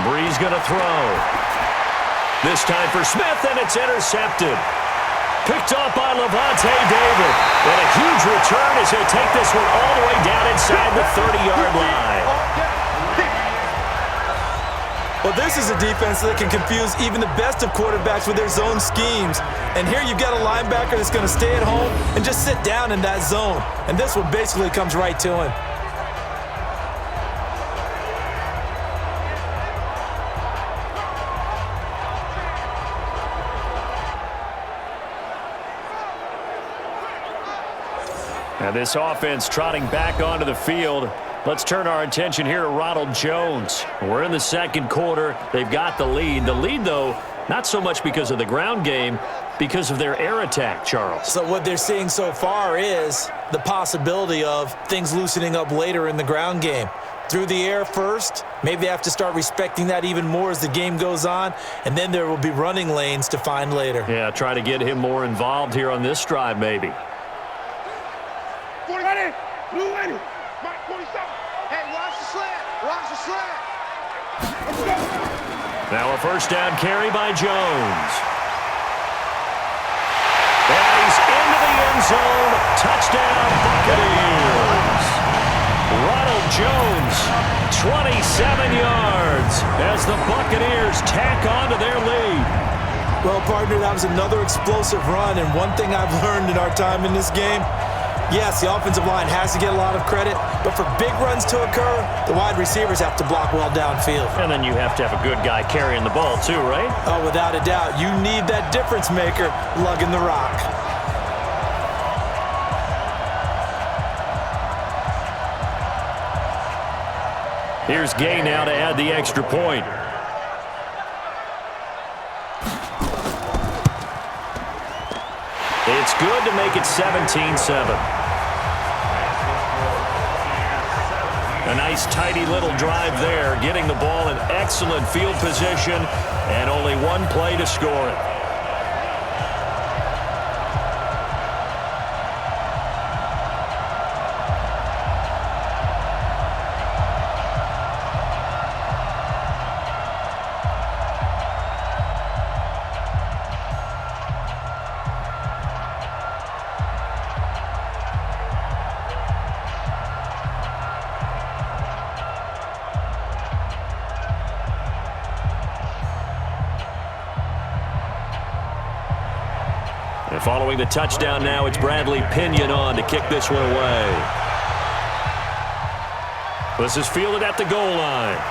Bree's going to throw. This time for Smith, and it's intercepted. Picked off by Levante David. And a huge return as he'll take this one all the way down inside the 30-yard line. Well, this is a defense that can confuse even the best of quarterbacks with their zone schemes. And here you've got a linebacker that's going to stay at home and just sit down in that zone. And this one basically comes right to him. Now this offense trotting back onto the field. Let's turn our attention here to Ronald Jones. We're in the second quarter. They've got the lead. The lead, though, not so much because of the ground game, because of their air attack, Charles. So what they're seeing so far is the possibility of things loosening up later in the ground game. Through the air first, maybe they have to start respecting that even more as the game goes on, and then there will be running lanes to find later. Yeah, try to get him more involved here on this drive, maybe. 40, blue ready. Mike 47. Hey, watch the slip. Watch the slant. Now a first down carry by Jones. And he's into the end zone. Touchdown, Buccaneers. Ronald Jones, 27 yards as the Buccaneers tack on to their lead. Well, partner, that was another explosive run, and one thing I've learned in our time in this game, yes, the offensive line has to get a lot of credit, but for big runs to occur, the wide receivers have to block well downfield. And then you have to have a good guy carrying the ball too, right? Oh, without a doubt. You need that difference maker lugging the rock. Here's Gay now to add the extra point. It's good to make it 17-7. A nice, tidy little drive there, getting the ball in excellent field position, and only one play to score it. And following the touchdown now, it's Bradley Pinion on to kick this one away. This is fielded at the goal line.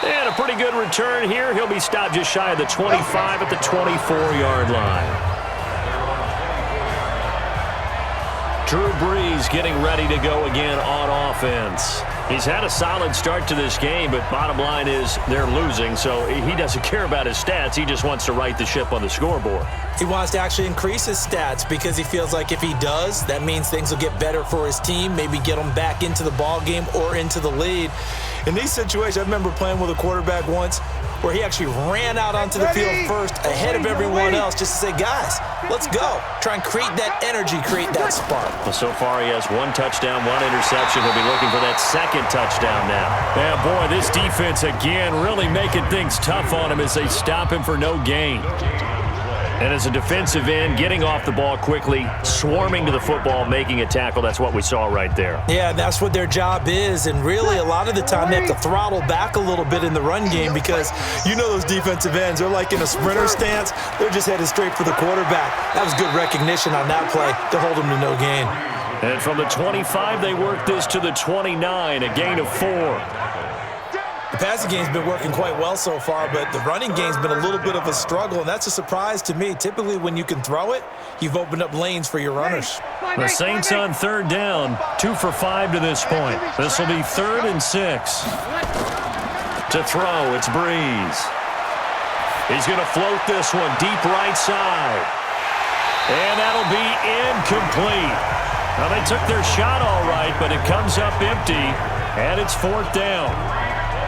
And a pretty good return here. He'll be stopped just shy of the 25 at the 24-yard line. Drew Brees getting ready to go again on offense. He's had a solid start to this game, but bottom line is they're losing, so he doesn't care about his stats. He just wants to right the ship on the scoreboard. He wants to actually increase his stats because he feels like if he does, that means things will get better for his team, maybe get them back into the ball game or into the lead. In these situations, I remember playing with a quarterback once where he actually ran out onto the field first ahead of everyone else just to say, guys, let's go. Try and create that energy, create that spark. Well, so far he has one touchdown, one interception. He'll be looking for that second touchdown now. Yeah, boy, this defense again really making things tough on him as they stop him for no gain. And as a defensive end, getting off the ball quickly, swarming to the football, making a tackle, that's what we saw right there. Yeah, that's what their job is, and really a lot of the time they have to throttle back a little bit in the run game because you know those defensive ends, they're like in a sprinter stance. They're just headed straight for the quarterback. That was good recognition on that play to hold them to no gain. And from the 25, they work this to the 29, a gain of 4. The passing game's been working quite well so far, but the running game's been a little bit of a struggle, and that's a surprise to me. Typically, when you can throw it, you've opened up lanes for your runners. The Saints on third down, 2 for 5 to this point. This will be 3rd and 6. To throw, it's Brees. He's going to float this one deep right side. And that'll be incomplete. Now, they took their shot all right, but it comes up empty, and it's 4th down.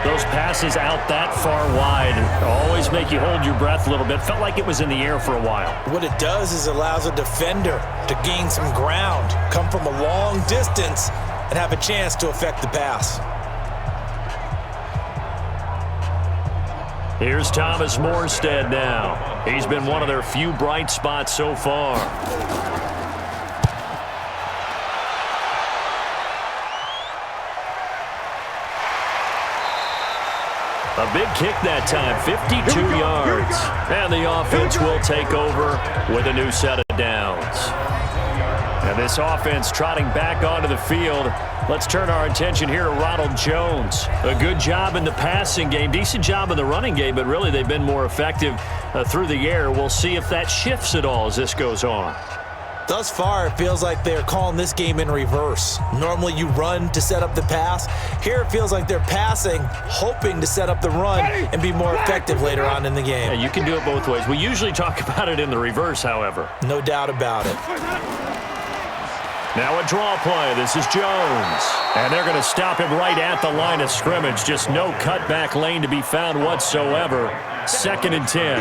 Those passes out that far wide always make you hold your breath a little bit. Felt like it was in the air for a while. What it does is it allows a defender to gain some ground, come from a long distance, and have a chance to affect the pass. Here's Thomas Morstead now. He's been one of their few bright spots so far. A big kick that time, 52 yards. And the offense will take over with a new set of downs. And this offense trotting back onto the field. Let's turn our attention here to Ronald Jones. A good job in the passing game, decent job in the running game, but really they've been more effective through the air. We'll see if that shifts at all as this goes on. Thus far, it feels like they're calling this game in reverse. Normally, you run to set up the pass. Here, it feels like they're passing, hoping to set up the run and be more effective later on in the game. Yeah, you can do it both ways. We usually talk about it in the reverse, however. No doubt about it. Now a draw play. This is Jones. And they're going to stop him right at the line of scrimmage. Just no cutback lane to be found whatsoever. 2nd and 10.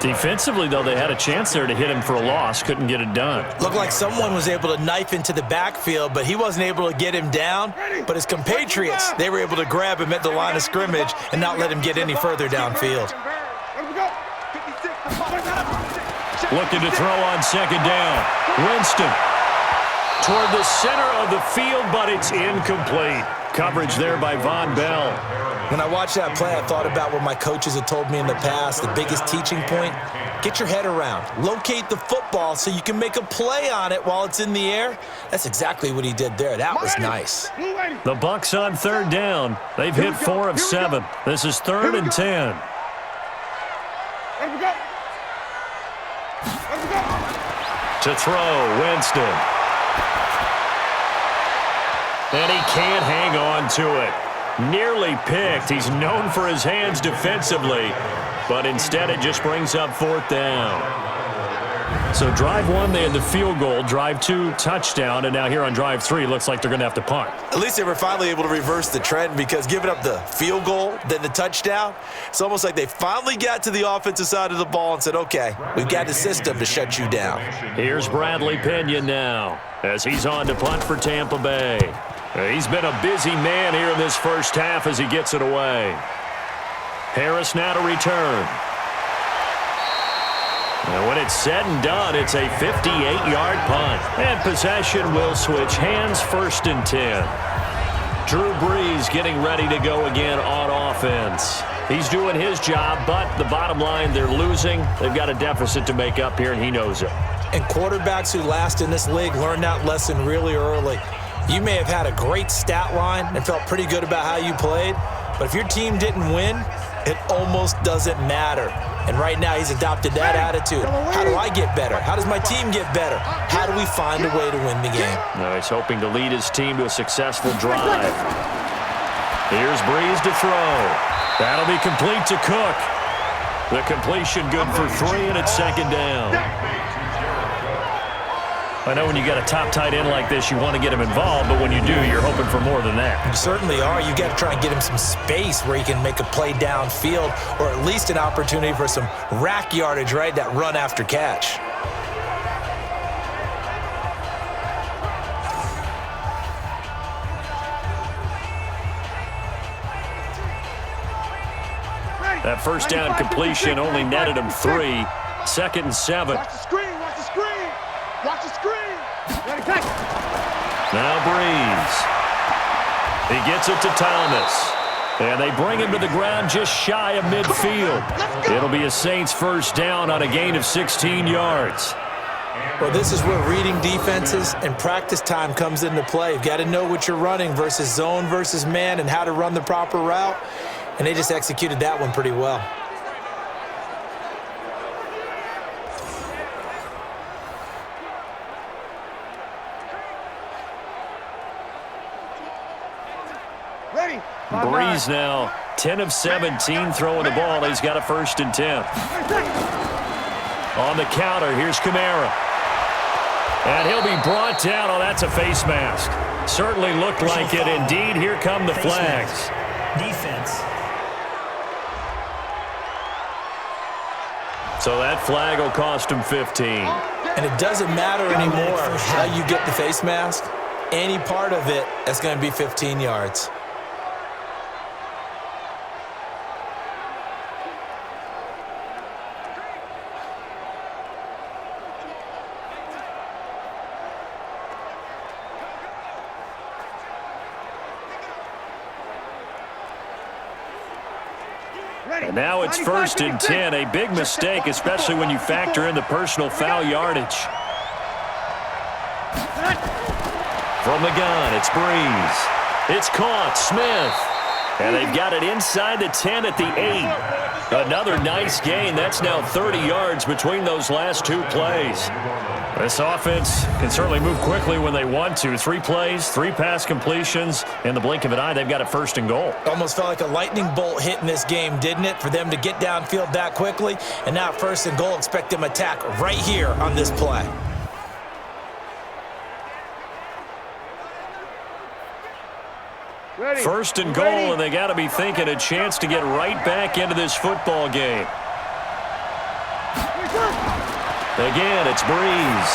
Defensively, though, they had a chance there to hit him for a loss. Couldn't get it done. Looked like someone was able to knife into the backfield, but he wasn't able to get him down. But his compatriots, they were able to grab him at the line of scrimmage and not let him get any further downfield. Looking to throw on second down. Winston toward the center of the field, but it's incomplete. Coverage there by Von Bell. When I watched that play, I thought about what my coaches had told me in the past. The biggest teaching point, get your head around. Locate the football so you can make a play on it while it's in the air. That's exactly what he did there. That was nice. The Bucs on third down. They've hit 4 of 7. This is 3rd and 10. To throw, Winston. And he can't hang on to it. Nearly picked. He's known for his hands defensively, but instead it just brings up 4th down. So drive 1, they had the field goal. Drive 2, touchdown. And now here on drive 3, looks like they're going to have to punt. At least they were finally able to reverse the trend, because giving up the field goal, then the touchdown, it's almost like they finally got to the offensive side of the ball and said, okay, we've got the system to shut you down. Here's Bradley Pinion now as he's on to punt for Tampa Bay. He's been a busy man here in this first half as he gets it away. Harris now to return. And when it's said and done, it's a 58-yard punt. And possession will switch hands, 1st and 10. Drew Brees getting ready to go again on offense. He's doing his job, but the bottom line, they're losing. They've got a deficit to make up here, and he knows it. And quarterbacks who last in this league learned that lesson really early. You may have had a great stat line and felt pretty good about how you played, but if your team didn't win, it almost doesn't matter. And right now he's adopted that attitude. How do I get better? How does my team get better? How do we find a way to win the game? Now he's hoping to lead his team to a successful drive. Here's Brees to throw. That'll be complete to Cook. The completion good for 3, and it's 2nd down. I know when you got a top tight end like this, you want to get him involved, but when you do, you're hoping for more than that. You certainly are. You got to try and get him some space where he can make a play downfield, or at least an opportunity for some rack yardage, right? That run after catch. That first down completion only netted him 3. 2nd and 7. Watch the screen, watch the screen. Watch the screen. Now Brees. He gets it to Thomas. And they bring him to the ground just shy of midfield. It'll be a Saints first down on a gain of 16 yards. Well, this is where reading defenses and practice time comes into play. You've got to know what you're running versus zone versus man and how to run the proper route. And they just executed that one pretty well. Brees now 10 of 17 throwing the ball. He's got a 1st and 10. On the counter, here's Kamara. And he'll be brought down. Oh, that's a face mask. Certainly looked like it. Indeed, here come the flags. Defense. So that flag will cost him 15. And it doesn't matter anymore how you get the face mask. Any part of it, that's going to be 15 yards. And now it's 1st and 10. A big mistake, especially when you factor in the personal foul yardage. From the gun, it's Brees. It's caught, Smith. And they've got it inside the 10 at the 8. Another nice gain. That's now 30 yards between those last 2 plays. This offense can certainly move quickly when they want to. 3 plays, 3 pass completions. In the blink of an eye, they've got a 1st and goal. Almost felt like a lightning bolt hit in this game, didn't it? For them to get downfield that quickly. And now 1st and goal, expect them to attack right here on this play. Ready. 1st and goal, and they got to be thinking a chance to get right back into this football game. Again, it's Breeze.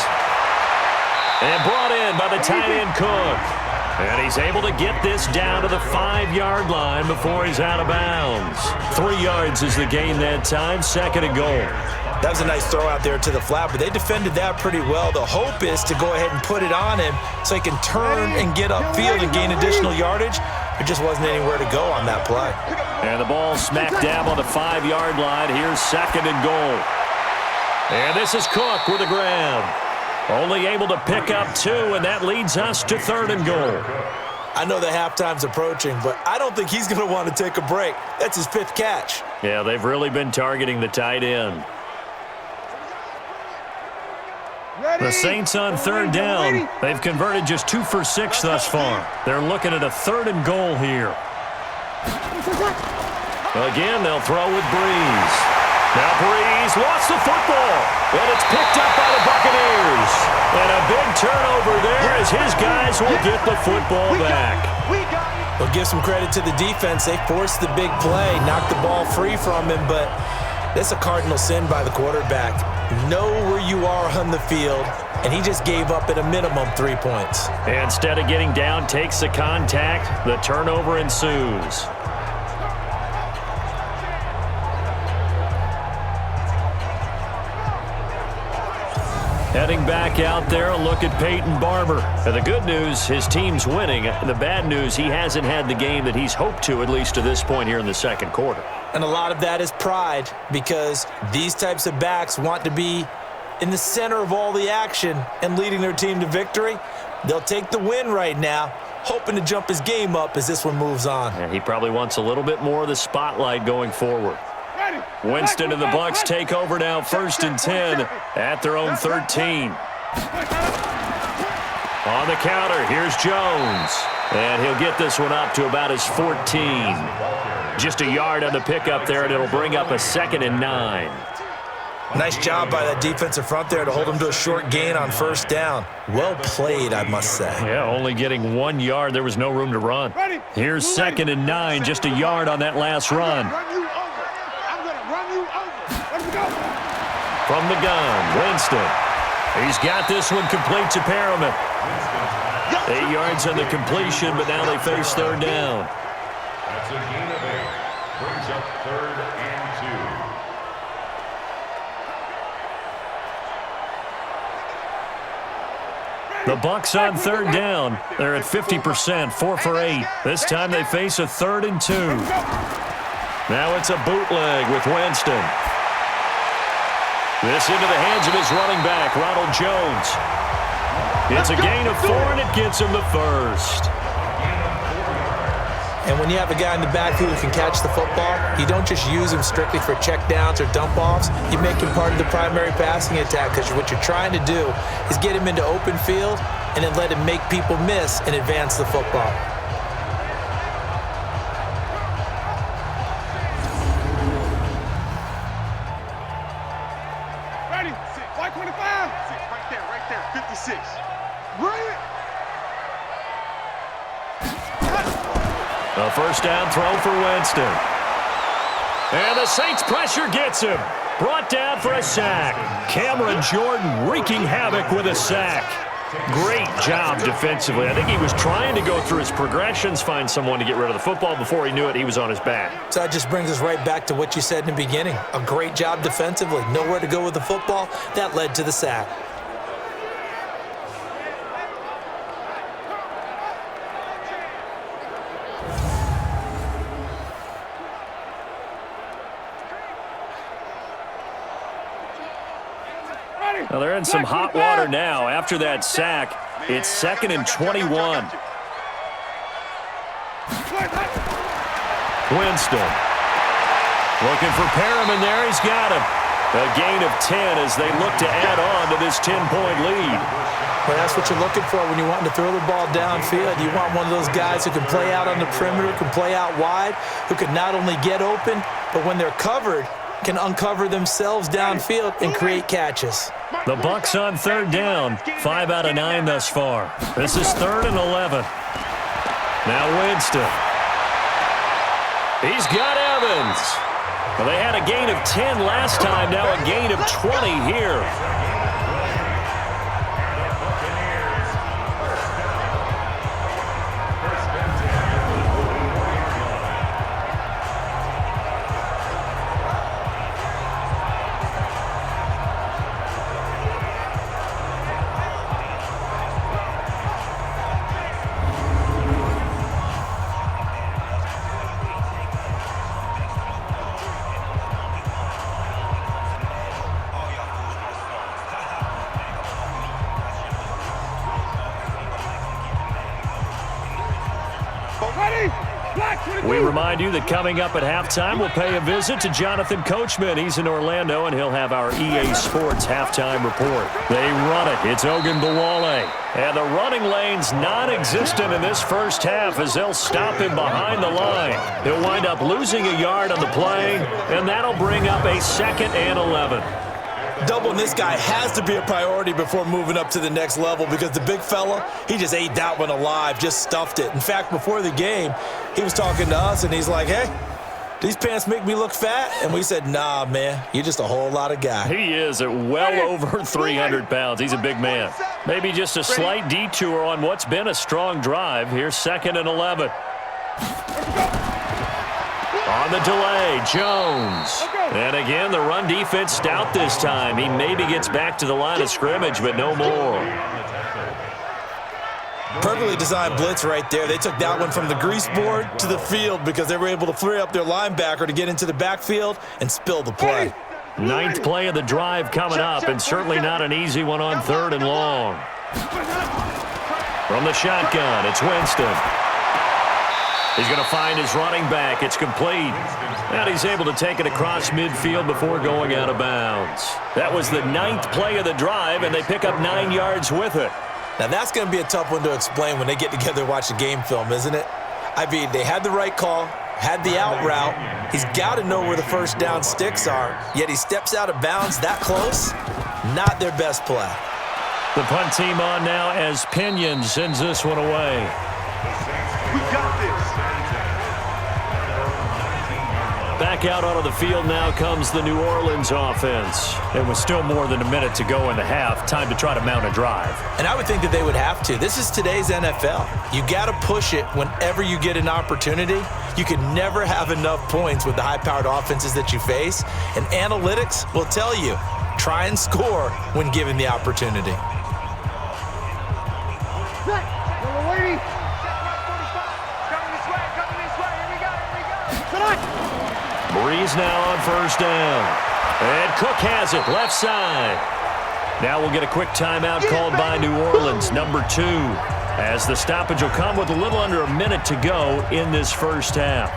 And brought in by the tight end Cook. And he's able to get this down to the 5-yard line before he's out of bounds. 3 yards is the gain that time, 2nd and goal. That was a nice throw out there to the flat, but they defended that pretty well. The hope is to go ahead and put it on him so he can turn and get upfield and gain additional yardage. There just wasn't anywhere to go on that play. And the ball smack dab on the 5-yard line. Here's 2nd and goal. And this is Cook with a grab. Only able to pick up 2, and that leads us to 3rd and goal. I know the halftime's approaching, but I don't think he's going to want to take a break. That's his 5th catch. Yeah, they've really been targeting the tight end. The Saints on 3rd down. They've converted just 2 for 6 thus far. They're looking at a 3rd and goal here. Again, they'll throw with Breeze. Now Breeze lost the football, and it's picked up by the Buccaneers. And a big turnover there as his guys will get the football back. We'll give some credit to the defense. They forced the big play, knocked the ball free from him, but that's a cardinal sin by the quarterback. Know where you are on the field, and he just gave up at a minimum 3 points. Instead of getting down, takes the contact. The turnover ensues. Heading back out there, a look at Peyton Barber. And the good news, his team's winning. The bad news, he hasn't had the game that he's hoped to, at least to this point here in the 2nd quarter. And a lot of that is pride, because these types of backs want to be in the center of all the action and leading their team to victory. They'll take the win right now, hoping to jump his game up as this one moves on. And he probably wants a little bit more of the spotlight going forward. Winston and the Bucs take over now, 1st and 10 at their own 13. On the counter, here's Jones. And he'll get this one up to about his 14. Just a yard on the pickup there, and it'll bring up a 2nd and 9. Nice job by that defensive front there to hold him to a short gain on 1st down. Well played, I must say. Yeah, only getting 1 yard. There was no room to run. Here's 2nd and 9, just a yard on that last run. From the gun, Winston. He's got this one complete to Perriman. 8 yards on the completion, but now they face 3rd down. That's a gain of 8. Brings up 3rd and 2. The Bucs on 3rd down. They're at 50%, 4 for 8. This time they face a 3rd and 2. Now it's a bootleg with Winston. This into the hands of his running back, Ronald Jones. It's a gain of 4, and it gets him the 1st. And when you have a guy in the backfield who can catch the football, you don't just use him strictly for checkdowns or dump-offs. You make him part of the primary passing attack, because what you're trying to do is get him into open field and then let him make people miss and advance the football. A 1st down throw for Winston. And the Saints pressure gets him. Brought down for a sack. Cameron Jordan wreaking havoc with a sack. Great job defensively. I think he was trying to go through his progressions, find someone to get rid of the football. Before he knew it, he was on his back. So that just brings us right back to what you said in the beginning. A great job defensively. Nowhere to go with the football. That led to the sack. Well, they're in some hot water now. After that sack, it's 2nd and 21. Winston. Looking for Perriman there. He's got him. A gain of 10 as they look to add on to this 10-point lead. Well, that's what you're looking for when you're wanting to throw the ball downfield. You want one of those guys who can play out on the perimeter, can play out wide, who can not only get open, but when they're covered, can uncover themselves downfield and create catches. The Bucs on 3rd down, 5 out of 9 thus far. This is 3rd and 11. Now Winston. He's got Evans. Well, they had a gain of 10 last time, now a gain of 20 here. We remind you that coming up at halftime, we'll pay a visit to Jonathan Coachman. He's in Orlando, and he'll have our EA Sports halftime report. They run it. It's Ogunbowale. And the running lane's non-existent in this first half as they'll stop him behind the line. He'll wind up losing a yard on the play, and that'll bring up a 2nd and 11. Doubling this guy has to be a priority before moving up to the next level because the big fella, he just ate that one alive, just stuffed it. In fact, before the game, he was talking to us, and he's like, hey, these pants make me look fat? And we said, nah, man, you're just a whole lot of guy. He is at well over 300 pounds. He's a big man. Maybe just a slight detour on what's been a strong drive. Here's 2nd and 11. On the delay, Jones. And again, the run defense stout this time. He maybe gets back to the line of scrimmage, but no more. Perfectly designed blitz right there. They took that one from the grease board to the field because they were able to free up their linebacker to get into the backfield and spill the play. 9th play of the drive coming up, and certainly not an easy one on 3rd and long. From the shotgun, it's Winston. He's going to find his running back. It's complete. And he's able to take it across midfield before going out of bounds. That was the 9th play of the drive, and they pick up 9 yards with it. Now, that's going to be a tough one to explain when they get together and watch the game film, isn't it? I mean, they had the right call, had the out route. He's got to know where the first down sticks are, yet he steps out of bounds that close. Not their best play. The punt team on now as Pinion sends this one away. We got this. Back out onto the field now comes the New Orleans offense. And with still more than a minute to go in the half, time to try to mount a drive. And I would think that they would have to. This is today's NFL. You got to push it whenever you get an opportunity. You can never have enough points with the high-powered offenses that you face. And analytics will tell you, try and score when given the opportunity. We're waiting. Coming this way. Here we go. Breeze now on 1st down. And Cook has it, left side. Now we'll get a quick timeout called by New Orleans, number 2, as the stoppage will come with a little under a minute to go in this first half.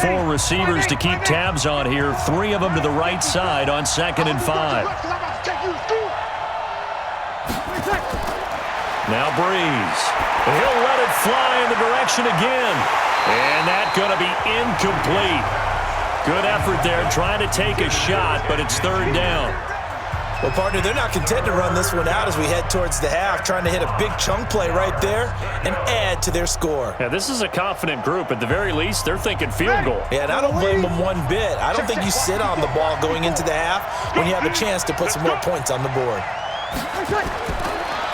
Four receivers to keep tabs on here. 3 of them to the right side on 2nd and 5. Now Breeze. He'll let it fly in the direction again. And that's going to be incomplete. Good effort there trying to take a shot, but it's 3rd down. Well, partner, they're not content to run this one out as we head towards the half, trying to hit a big chunk play right there and add to their score. Yeah, this is a confident group. At the very least, they're thinking field goal. Yeah, and I don't blame them one bit. I don't think you sit on the ball going into the half when you have a chance to put some more points on the board.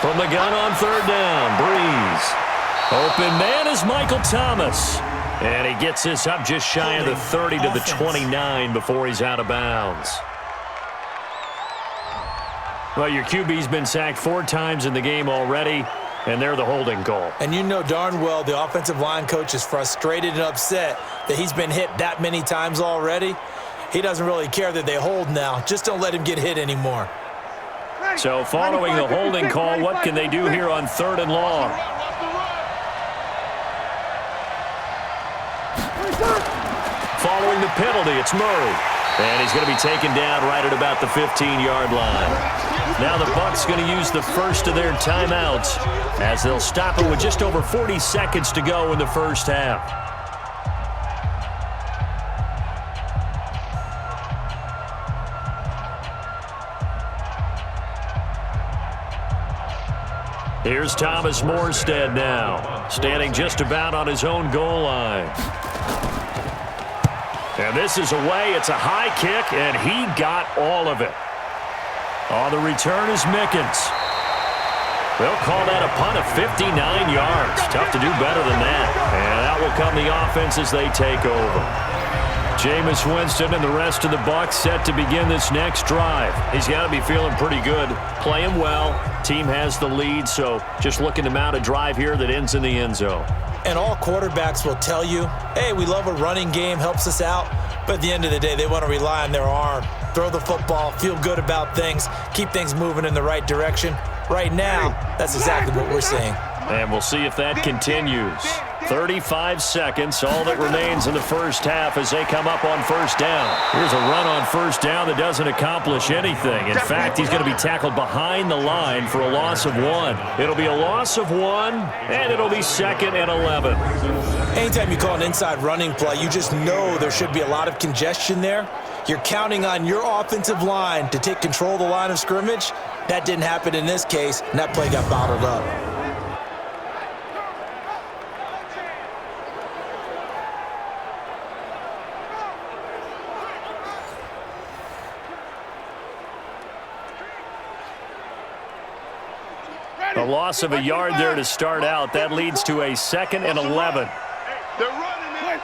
From the gun on 3rd down, Breeze. Open man is Michael Thomas. And he gets this up just shy of the 30 to the 29 before he's out of bounds. Well, your QB's been sacked 4 times in the game already, and they're the holding call. And you know darn well the offensive line coach is frustrated and upset that he's been hit that many times already. He doesn't really care that they hold now. Just don't let him get hit anymore. So following the holding call, what can they do here on 3rd and long? Following the penalty, it's Murray. And he's going to be taken down right at about the 15-yard line. Now the Bucs going to use the first of their timeouts as they'll stop it with just over 40 seconds to go in the first half. Here's Thomas Morstead now, standing just about on his own goal line. And this is away. It's a high kick, and he got all of it. On the return is Mickens. They'll call that a punt of 59 yards. Tough to do better than that. And out will come the offense as they take over. Jameis Winston and the rest of the Bucs set to begin this next drive. He's got to be feeling pretty good, playing well. Team has the lead, so just looking to mount a drive here that ends in the end zone. And all quarterbacks will tell you, hey, we love a running game, helps us out. But at the end of the day, they want to rely on their arm, throw the football, feel good about things, keep things moving in the right direction. Right now, that's exactly what we're seeing. And we'll see if that continues. 35 seconds, all that remains in the first half as they come up on first down. Here's a run on first down that doesn't accomplish anything. In fact, he's going to be tackled behind the line for a loss of 1. It'll be a loss of 1, and it'll be 2nd and 11. Anytime you call an inside running play, you just know there should be a lot of congestion there. You're counting on your offensive line to take control of the line of scrimmage. That didn't happen in this case, and that play got bottled up. A loss of a yard there to start out. That leads to a 2nd and 11. They're running it.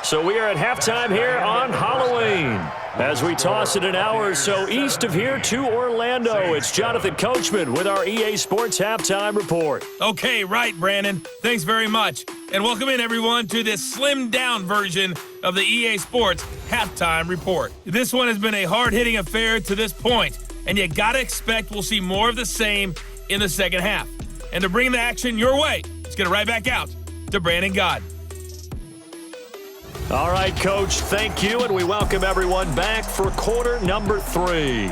So we are at halftime here on Halloween. As we toss it an hour or so east of here to Orlando, it's Jonathan Coachman with our EA Sports Halftime Report. Okay, right, Brandon. Thanks very much. And welcome in, everyone, to this slimmed-down version of the EA Sports Halftime Report. This one has been a hard-hitting affair to this point, and you got to expect we'll see more of the same in the second half. And to bring the action your way, let's get it right back out to Brandon God. All right, Coach, thank you, and we welcome everyone back for quarter number 3.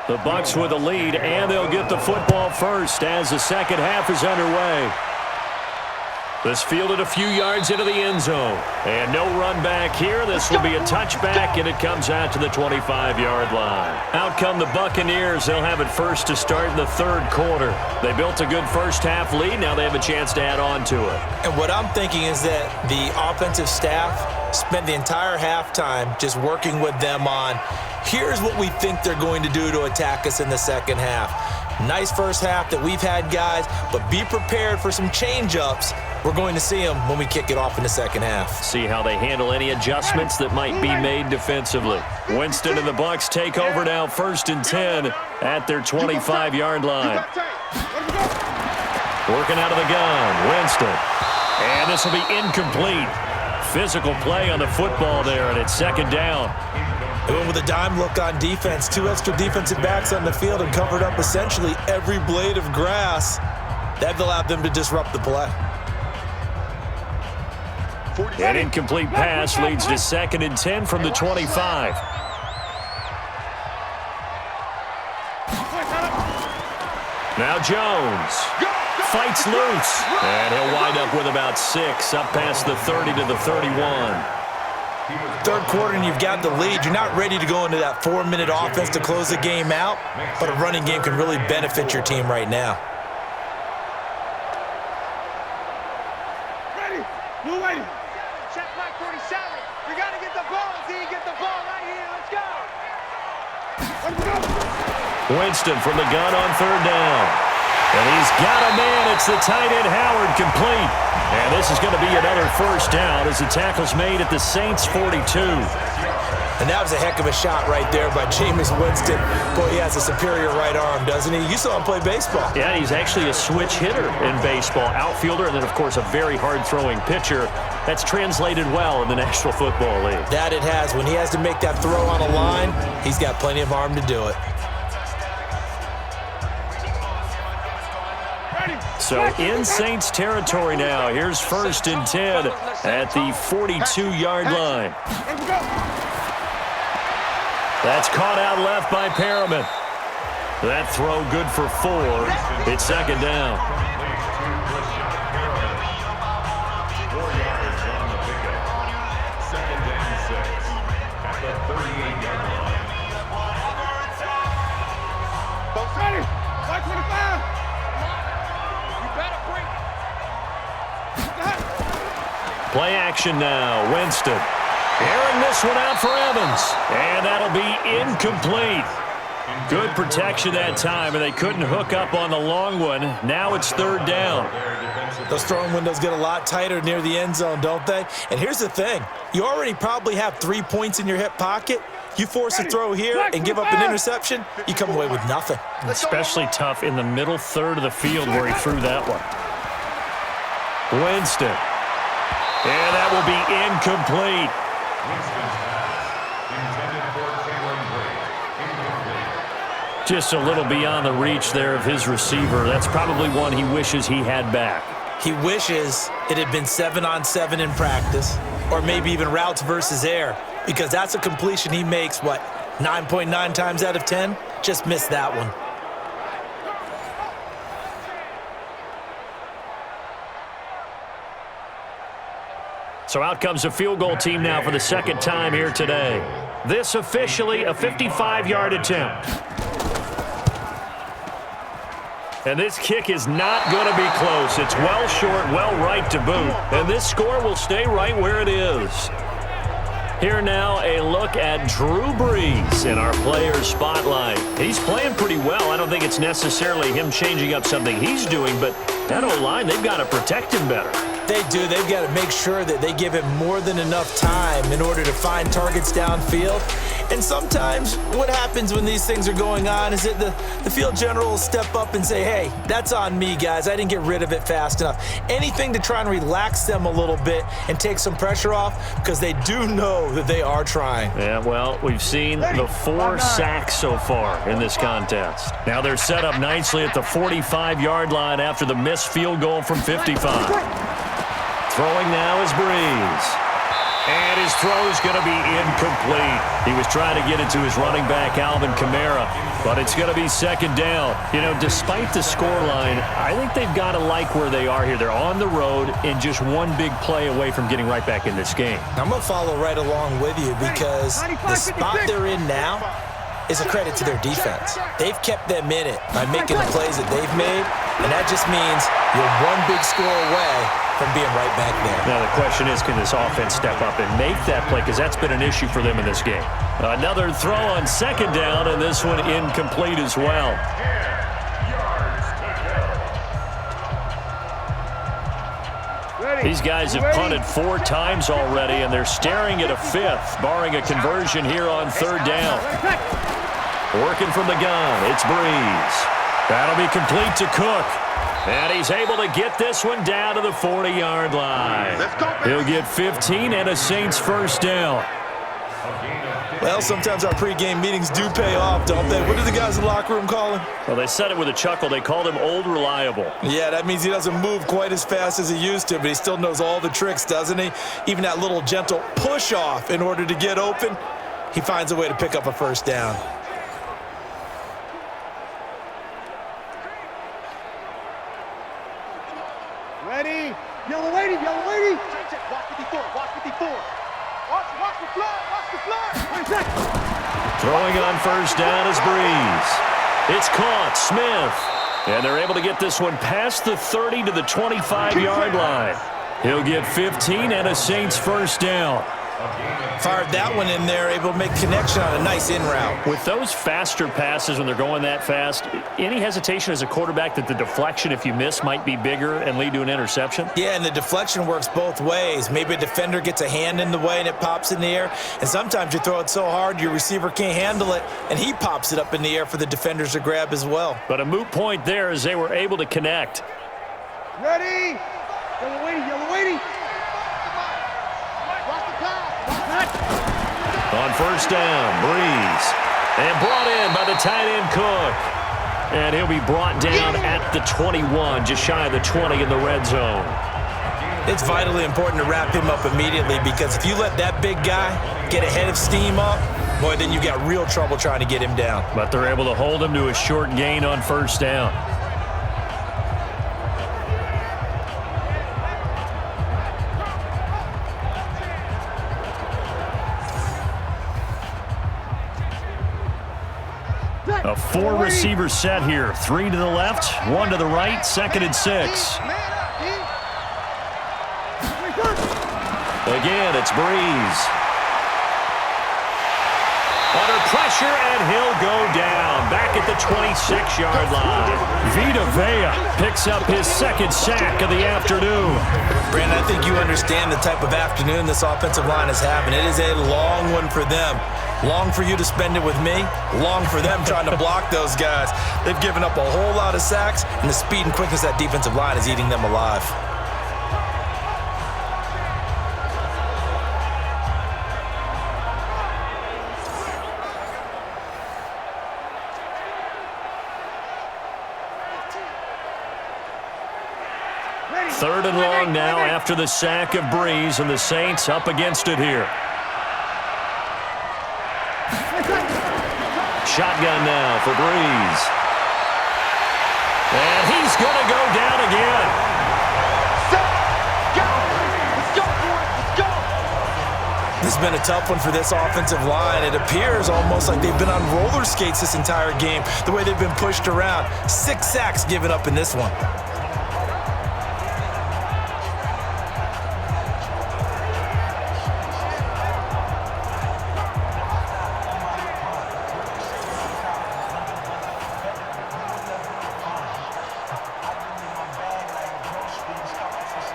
The Bucs with a lead, and they'll get the football first as the second half is underway. This fielded a few yards into the end zone. And no run back here. This will be a touchback, and it comes out to the 25-yard line. Out come the Buccaneers. They'll have it first to start in the third quarter. They built a good first-half lead. Now they have a chance to add on to it. And what I'm thinking is that the offensive staff spent the entire halftime just working with them on, here's what we think they're going to do to attack us in the second half. Nice first half that we've had, guys, but be prepared for some change-ups. We're going to see them when we kick it off in the second half. See how they handle any adjustments that might be made defensively. Winston and the Bucs take over now, 1st and 10 at their 25-yard line. Working out of the gun, Winston. And this will be incomplete. Physical play on the football there, and it's 2nd down. They went with a dime look on defense. 2 extra defensive backs on the field and covered up essentially every blade of grass. That allowed them to disrupt the play. An incomplete pass leads to 2nd and 10 from the 25. Now Jones fights loose, and he'll wind up with about 6 up past the 30 to the 31. Third quarter and you've got the lead. You're not ready to go into that 4-minute offense to close the game out, but a running game can really benefit your team right now. Ready. Move ready. Check my 47. We got to get the ball, Z. Get the ball right here. Let's go. Winston from the gun on 3rd down. And he's got a man. It's the tight end, Howard, complete. And this is going to be another first down as the tackle's made at the Saints' 42. And that was a heck of a shot right there by Jameis Winston. Boy, he has a superior right arm, doesn't he? You saw him play baseball. Yeah, he's actually a switch hitter in baseball. Outfielder, and then, of course, a very hard-throwing pitcher. That's translated well in the National Football League. That it has. When he has to make that throw on a line, he's got plenty of arm to do it. So in Saints territory now. Here's 1st and 10 at the 42-yard line. That's caught out left by Perriman. That throw good for 4. It's 2nd down. 4 yards on the pickup. 2nd and 6 at the 38-yard line. Don't set it. 525. Play action now. Winston. Airing this one out for Evans. And that'll be incomplete. Good protection that time, and they couldn't hook up on the long one. Now it's 3rd down. Those throwing windows get a lot tighter near the end zone, don't they? And here's the thing. You already probably have 3 points in your hip pocket. You force a throw here and give up an interception, you come away with nothing. Especially tough in the middle third of the field where he threw that one. Winston. And that will be incomplete. Winston's pass intended for Taylor Britt. Incomplete. Just a little beyond the reach there of his receiver. That's probably one he wishes he had back. He wishes it had been 7-on-7 in practice, or maybe even routes versus air, because that's a completion he makes, 9.9 times out of 10? Just missed that one. So out comes a field goal team now for the 2nd time here today. This officially a 55-yard attempt. And this kick is not going to be close. It's well short, well right to boot. And this score will stay right where it is. Here now, a look at Drew Brees in our player spotlight. He's playing pretty well. I don't think it's necessarily him changing up something he's doing, but that O-line, they've got to protect him better. They do. They've got to make sure that they give him more than enough time in order to find targets downfield. And sometimes what happens when these things are going on is that the field general will step up and say, hey, that's on me, guys. I didn't get rid of it fast enough. Anything to try and relax them a little bit and take some pressure off, because they do know that they are trying. Yeah, well, we've seen the 4 sacks so far in this contest. Now they're set up nicely at the 45-yard line after the missed field goal from 55. Throwing now is Brees. And his throw is going to be incomplete. He was trying to get it to his running back, Alvin Kamara, but it's going to be 2nd down. You know, despite the scoreline, I think they've got to like where they are here. They're on the road and just one big play away from getting right back in this game. I'm going to follow right along with you, because the spot they're in now is a credit to their defense. They've kept them in it by making the plays that they've made, and that just means you're one big score away from being right back there. Now the question is, can this offense step up and make that play, because that's been an issue for them in this game. Another throw on 2nd down, and this one incomplete as well. These guys have punted 4 times already, and they're staring at a 5th, barring a conversion here on 3rd down. Working from the gun, it's Brees. That'll be complete to Cook. And he's able to get this one down to the 40-yard line. He'll get 15 and a Saints 1st down. Well, sometimes our pregame meetings do pay off, don't they? What do the guys in the locker room call him? Well, they said it with a chuckle. They called him Old Reliable. Yeah, that means he doesn't move quite as fast as he used to, but he still knows all the tricks, doesn't he? Even that little gentle push-off in order to get open, he finds a way to pick up a 1st down. Ready? Yellow lady, yellow lady. Watch 54, watch 54. Watch the flood, watch the flood. Throwing on 1st down is Brees. It's caught, Smith. And they're able to get this one past the 30 to the 25-yard line. He'll get 15 and a Saints 1st down. Fired that one in there, able to make connection on a nice in route. With those faster passes when they're going that fast, any hesitation as a quarterback that the deflection, if you miss, might be bigger and lead to an interception? Yeah, and the deflection works both ways. Maybe a defender gets a hand in the way and it pops in the air, and sometimes you throw it so hard your receiver can't handle it, and he pops it up in the air for the defenders to grab as well. But a moot point there as they were able to connect. Ready? Yellow waiting, yellow waiting. Watch the pass. On first down, Breeze. And brought in by the tight end Cook. And he'll be brought down at the 21, just shy of the 20 in the red zone. It's vitally important to wrap him up immediately, because if you let that big guy get ahead of steam up, boy, then you got real trouble trying to get him down. But they're able to hold him to a short gain on first down. A four-receiver set here. 3 to the left, 1 to the right, 2nd and 6. Again, it's Breeze. Under pressure, and he'll go down. Back at the 26-yard line. Vita Vea picks up his 2nd sack of the afternoon. Brandon, I think you understand the type of afternoon this offensive line is having. It is a long one for them. Long for you to spend it with me. Long for them trying to block those guys. They've given up a whole lot of sacks, and the speed and quickness of that defensive line is eating them alive. Third and long now after the sack of Breeze, and the Saints up against it here. Shotgun now for Breeze. And he's going to go down again. This has been a tough one for this offensive line. It appears almost like they've been on roller skates this entire game, the way they've been pushed around. 6 sacks given up in this one.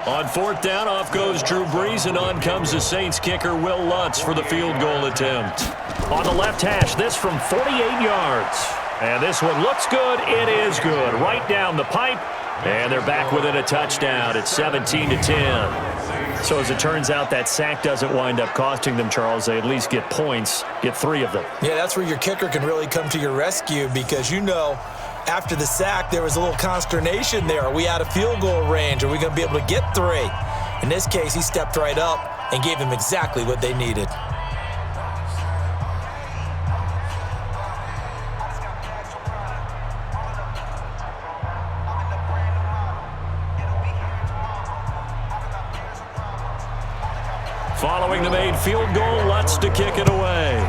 On 4th down, off goes Drew Brees, and on comes the Saints kicker, Will Lutz, for the field goal attempt. On the left hash, this from 48 yards. And this one looks good. It is good. Right down the pipe. And they're back within a touchdown. It's 17-10. So as it turns out, that sack doesn't wind up costing them, Charles. They at least get points, get 3 of them. Yeah, that's where your kicker can really come to your rescue, because you know, after the sack, there was a little consternation there. Are we out of field goal range? Are we going to be able to get 3? In this case, he stepped right up and gave them exactly what they needed. Following the made field goal, Lutz to kick it away.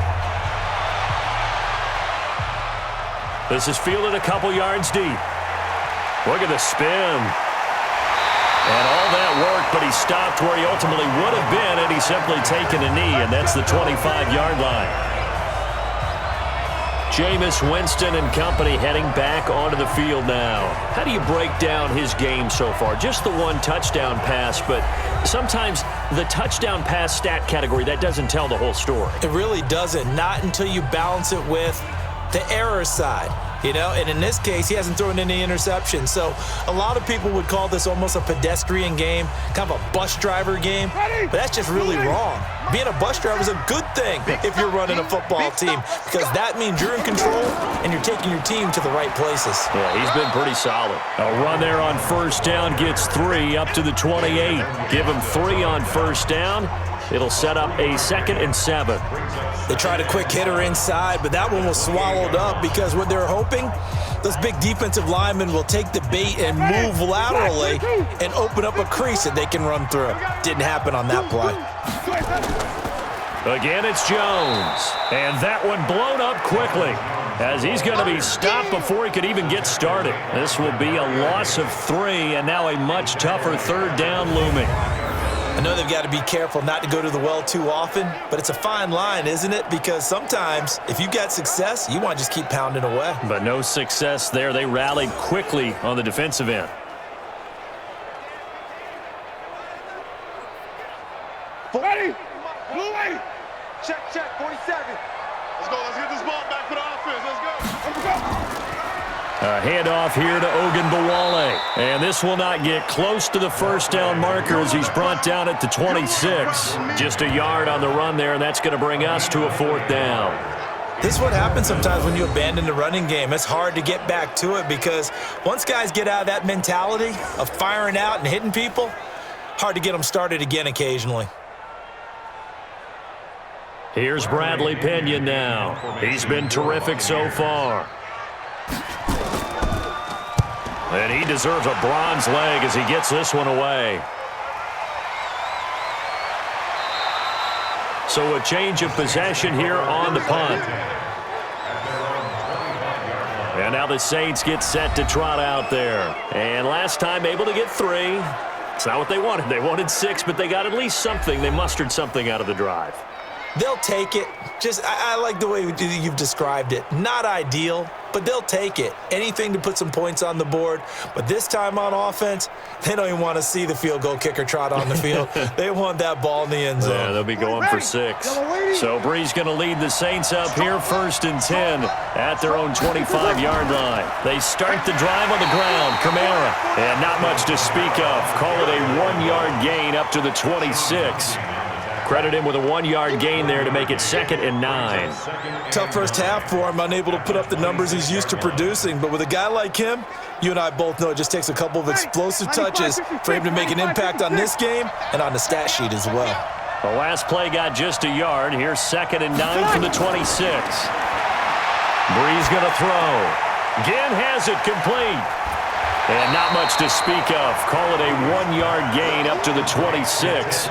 This is fielded a couple yards deep. Look at the spin. And all that work, but he stopped where he ultimately would have been had he simply taken a knee, and that's the 25-yard line. Jameis Winston and company heading back onto the field now. How do you break down his game so far? Just the 1 touchdown pass, but sometimes the touchdown pass stat category, that doesn't tell the whole story. It really doesn't. Not until you balance it with the error side, you know, and in this case, he hasn't thrown any interceptions. So a lot of people would call this almost a pedestrian game, kind of a bus driver game, but that's just really wrong. Being a bus driver is a good thing if you're running a football team, because that means you're in control and you're taking your team to the right places. Yeah, he's been pretty solid. A run there on first down gets 3 up to the 28. Give him 3 on first down. It'll set up a 2nd and 7. They tried a quick hitter inside, but that one was swallowed up, because what they're hoping, those big defensive linemen will take the bait and move laterally and open up a crease that they can run through. Didn't happen on that play. Again, it's Jones. And that one blown up quickly, as he's going to be stopped before he could even get started. This will be a loss of 3, and now a much tougher 3rd down looming. I know they've got to be careful not to go to the well too often, but it's a fine line, isn't it? Because sometimes if you got success, you want to just keep pounding away. But no success there. They rallied quickly on the defensive end. Ready? Blue 8. Check, 47. Let's go. Let's get this ball back for the offense. Let's go. Let's go. A handoff here to Ogunbowale. And this will not get close to the first down marker as he's brought down at the 26. Just a yard on the run there, and that's going to bring us to a 4th down. This is what happens sometimes when you abandon the running game. It's hard to get back to it because once guys get out of that mentality of firing out and hitting people, hard to get them started again occasionally. Here's Bradley Pinion now. He's been terrific so far. And he deserves a bronze leg as he gets this one away. So a change of possession here on the punt. And now the Saints get set to trot out there. And last time able to get 3. It's not what they wanted. They wanted 6, but they got at least something. They mustered something out of the drive. They'll take it. I like the way you've described it. Not ideal, but they'll take it. Anything to put some points on the board. But this time on offense, they don't even want to see the field goal kicker trot on the field. They want that ball in the end zone. Yeah, they'll be going for 6. So Bree's going to lead the Saints up here 1st and 10 at their own 25-yard line. They start the drive on the ground. Kamara, and not much to speak of. Call it a 1-yard gain up to the 26. Credit him with a 1-yard gain there to make it 2nd and 9. Tough first half for him, unable to put up the numbers he's used to producing. But with a guy like him, you and I both know it just takes a couple of explosive touches for him to make an impact on this game and on the stat sheet as well. The last play got just a yard. Here's 2nd and 9 from the 26. Bree's going to throw. Ginn has it complete. And not much to speak of. Call it a 1-yard gain up to the 26.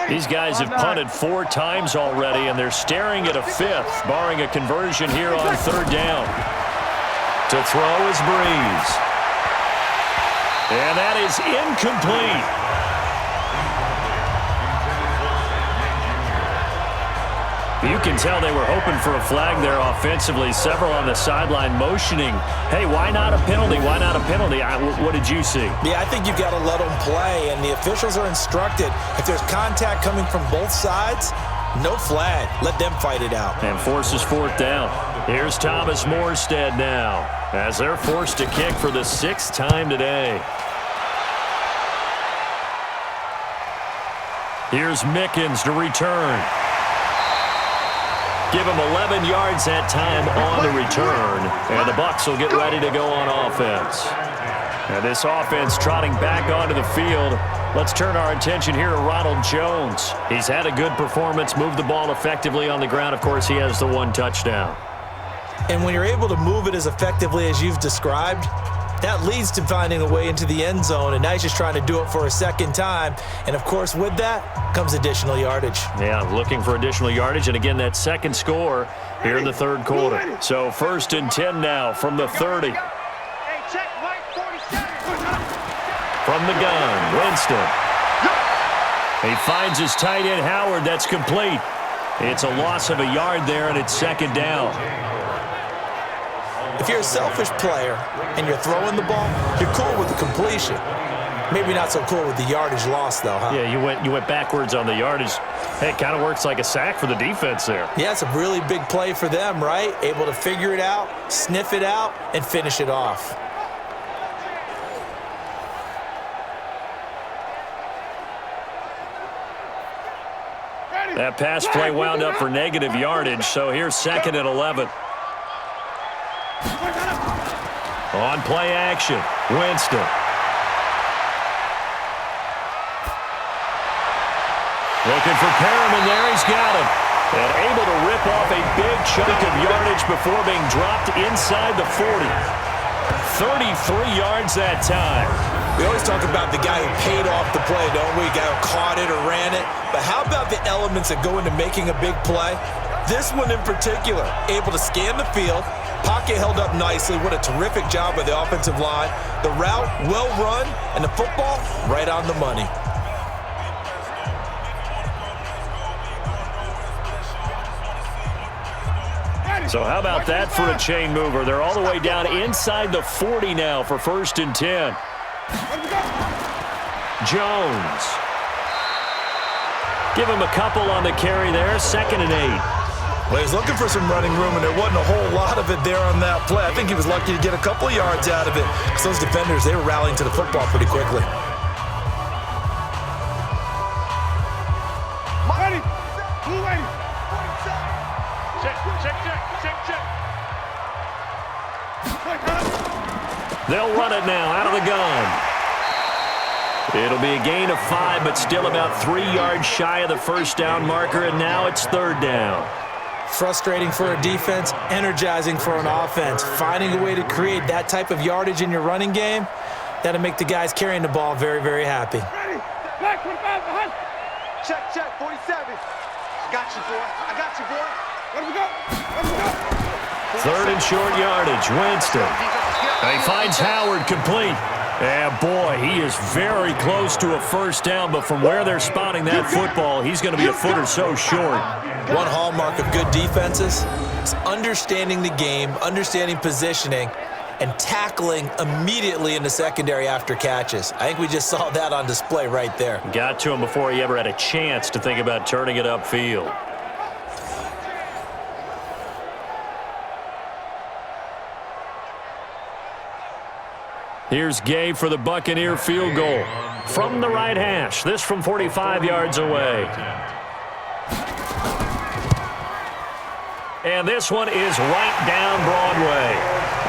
These guys have punted 4 times already, and they're staring at a 5th, barring a conversion here on 3rd down. To throw is Breeze. And that is incomplete. You can tell they were hoping for a flag there offensively. Several on the sideline motioning, hey, why not a penalty? Why not a penalty? What did you see? Yeah, I think you've got to let them play, and the officials are instructed. If there's contact coming from both sides, no flag. Let them fight it out. And forces 4th down. Here's Thomas Morstead now as they're forced to kick for the 6th time today. Here's Mickens to return. Give him 11 yards that time on the return, and the Bucs will get ready to go on offense. And this offense trotting back onto the field. Let's turn our attention here to Ronald Jones. He's had a good performance, moved the ball effectively on the ground. Of course, he has the 1 touchdown. And when you're able to move it as effectively as you've described, that leads to finding a way into the end zone, and now he's just trying to do it for a 2nd time. And, of course, with that comes additional yardage. Yeah, looking for additional yardage, and again, that 2nd score here in the 3rd quarter. So 1st and 10 now from the 30. Hey, check, Mike 47. From the gun, Winston. He finds his tight end, Howard. That's complete. It's a loss of a yard there, and it's 2nd down. If you're a selfish player and you're throwing the ball, you're cool with the completion. Maybe not so cool with the yardage loss, though, huh? Yeah, you went backwards on the yardage. Hey, it kind of works like a sack for the defense there. Yeah, it's a really big play for them, right? Able to figure it out, sniff it out, and finish it off. That pass play wound up for negative yardage, so here's 2nd and 11. On play action, Winston. Looking for Perriman there, he's got him. And able to rip off a big chunk of yardage before being dropped inside the 40. 33 yards that time. We always talk about the guy who paid off the play, don't we? The guy who caught it or ran it. But how about the elements that go into making a big play? This one in particular, able to scan the field, pocket held up nicely. What a terrific job by the offensive line. The route, well run, and the football, right on the money. So how about that for a chain mover? They're all the way down inside the 40 now for 1st and 10. Jones. Give him a couple on the carry there, 2nd and 8. Well, he was looking for some running room, and there wasn't a whole lot of it there on that play. I think he was lucky to get a couple of yards out of it because those defenders, they were rallying to the football pretty quickly. They'll run it now out of the gun. It'll be a gain of 5, but still about 3 yards shy of the first down marker, and now it's 3rd down. Frustrating for a defense, energizing for an offense. Finding a way to create that type of yardage in your running game, that'll make the guys carrying the ball very, very happy. Back 45 behind. Check, 47. I got you, boy. Let me go. 3rd and short yardage, Winston. And he finds Howard complete. And boy, he is very close to a first down, but from where they're spotting that football, he's going to be a foot or so short. One hallmark of good defenses is understanding the game, understanding positioning, and tackling immediately in the secondary after catches. I think we just saw that on display right there. Got to him before he ever had a chance to think about turning it upfield. Here's Gay for the Buccaneer field goal from the right hash. This from 45 yards away. And this one is right down Broadway.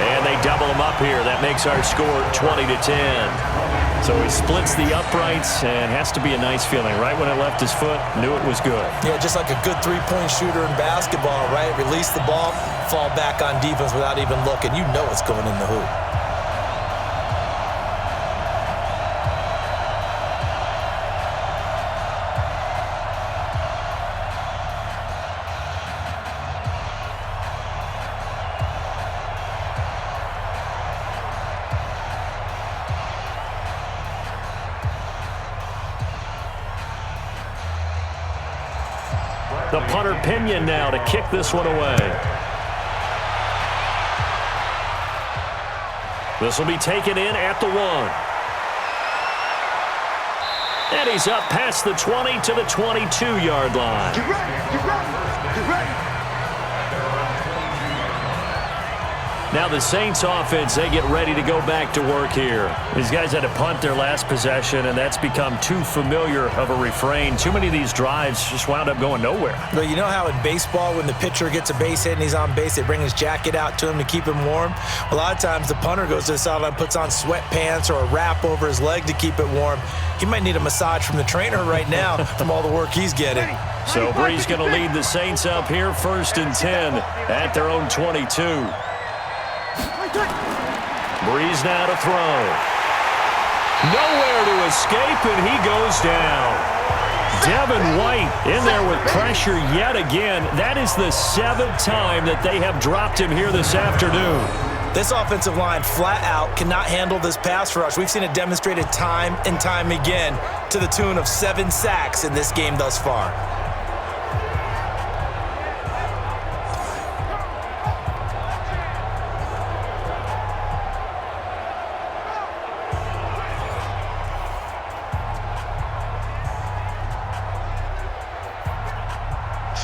And they double him up here. That makes our score 20-10. So he splits the uprights and has to be a nice feeling. Right when it left his foot, knew it was good. Yeah, just like a good three-point shooter in basketball, right? Release the ball, fall back on defense without even looking. You know it's going in the hoop. The punter Pinion now to kick this one away. This will be taken in at the 1. And he's up past the 20 to the 22-yard line. Get ready. Now the Saints offense, they get ready to go back to work here. These guys had to punt their last possession, and that's become too familiar of a refrain. Too many of these drives just wound up going nowhere. But you know how in baseball, when the pitcher gets a base hit and he's on base, they bring his jacket out to him to keep him warm? A lot of times the punter goes to the sideline, puts on sweatpants or a wrap over his leg to keep it warm. He might need a massage from the trainer right now from all the work he's getting. So Bree's going to lead the Saints up here, 1st and 10 at their own 22. Breeze now to throw. Nowhere to escape, and he goes down. Devin White in there with pressure yet again. That is the 7th time that they have dropped him here this afternoon. This offensive line flat out cannot handle this pass rush. We've seen it demonstrated time and time again to the tune of 7 sacks in this game thus far.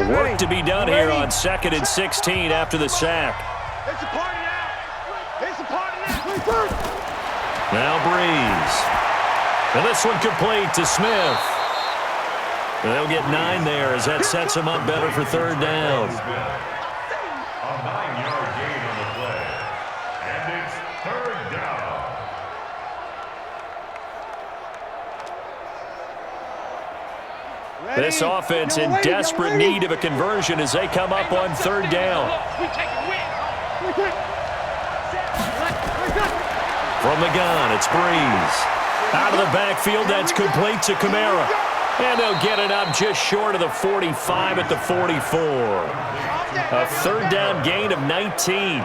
Work to be done here on 2nd and 16 after the sack. It's a party now. It's a party now. Now Breeze. And this one complete to Smith. And they'll get 9 there as that sets him up better for 3rd down. A 9-yard gain on the play. And it's 3rd down. This offense in desperate need of a conversion as they come up on 3rd down. From the gun, it's Breeze. Out of the backfield, that's complete to Kamara. And they'll get it up just short of the 45 at the 44. A third down gain of 19.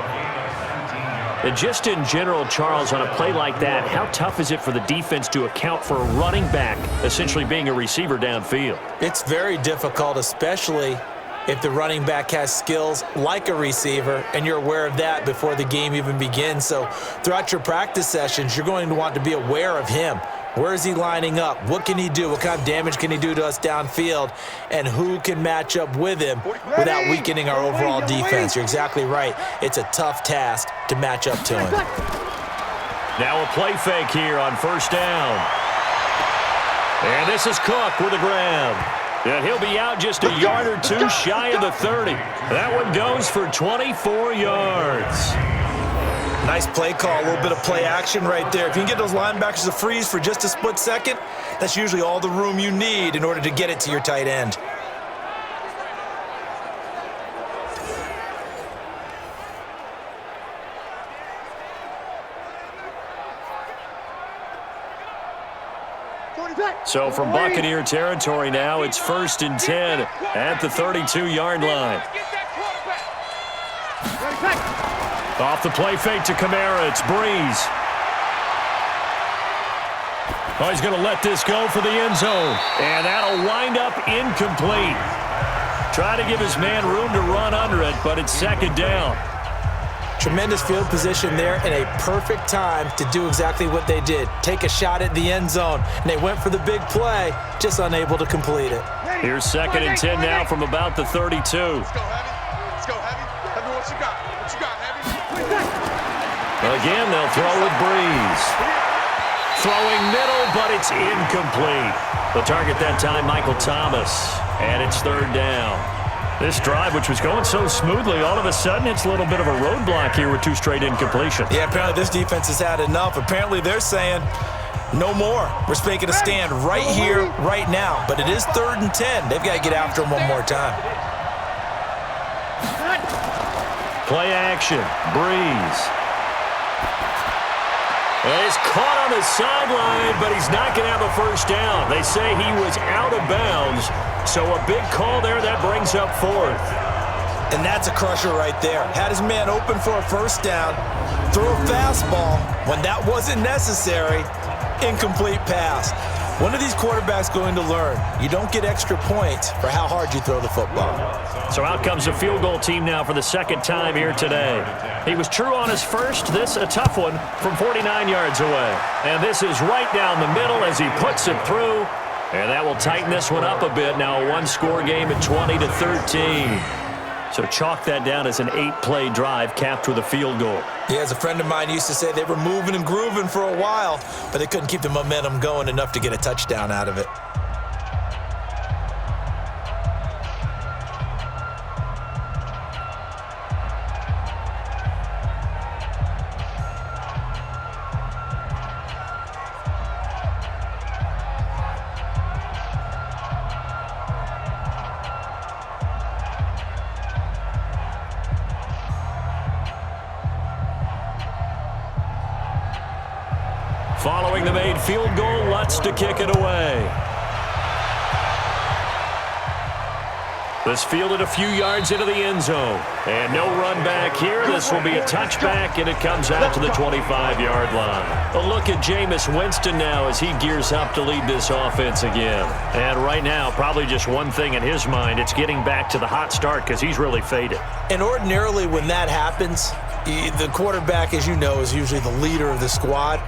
And just in general, Charles, on a play like that, how tough is it for the defense to account for a running back essentially being a receiver downfield? It's very difficult, especially if the running back has skills like a receiver, and you're aware of that before the game even begins. So throughout your practice sessions, you're going to want to be aware of him. Where is he lining up? What can he do? What kind of damage can he do to us downfield? And who can match up with him without weakening our overall defense? You're exactly right. It's a tough task to match up to him. Now a play fake here on first down. And this is Cook with the grab. And he'll be out just a yard or two shy of the 30. That one goes for 24 yards. Nice play call, a little bit of play action right there. If you can get those linebackers to freeze for just a split second, that's usually all the room you need in order to get it to your tight end. So from Buccaneer territory now, it's 1st and 10 at the 32-yard line. Off the play fake to Kamara, it's Breeze. Oh, he's going to let this go for the end zone. And that'll wind up incomplete. Try to give his man room to run under it, but it's second down. Tremendous field position there and a perfect time to do exactly what they did. Take a shot at the end zone. And they went for the big play, just unable to complete it. Here's 2nd and 10 now from about the 32. Let's go, Heavy. Let's go, Heavy. Heavy, what you got? What you got, Heavy? Again, they'll throw with Breeze. Throwing middle, but it's incomplete. The target that time, Michael Thomas. And it's 3rd down. This drive, which was going so smoothly, all of a sudden it's a little bit of a roadblock here with 2 straight incompletions. Yeah, apparently this defense has had enough. Apparently they're saying, no more. We're making a stand right here, right now. But it is 3rd and 10. They've got to get after him one more time. Play action. Breeze. He's caught on the sideline, but he's not going to have a first down. They say he was out of bounds, so a big call there that brings up 4th. And that's a crusher right there. Had his man open for a first down, throw a fastball when that wasn't necessary, incomplete pass. When are these quarterbacks going to learn? You don't get extra points for how hard you throw the football. So out comes the field goal team now for the 2nd time here today. He was true on his first. This a tough one from 49 yards away. And this is right down the middle as he puts it through. And that will tighten this one up a bit. Now a 1-score game at 20-13. So chalk that down as an 8-play drive capped with a field goal. Yeah, as a friend of mine used to say, they were moving and grooving for a while, but they couldn't keep the momentum going enough to get a touchdown out of it. Following the made field goal, Lutz to kick it away. This fielded a few yards into the end zone. And no run back here. This will be a touchback, and it comes out to the 25-yard line. A look at Jameis Winston now as he gears up to lead this offense again. And right now, probably just one thing in his mind. It's getting back to the hot start because he's really faded. And ordinarily when that happens, the quarterback, as you know, is usually the leader of the squad.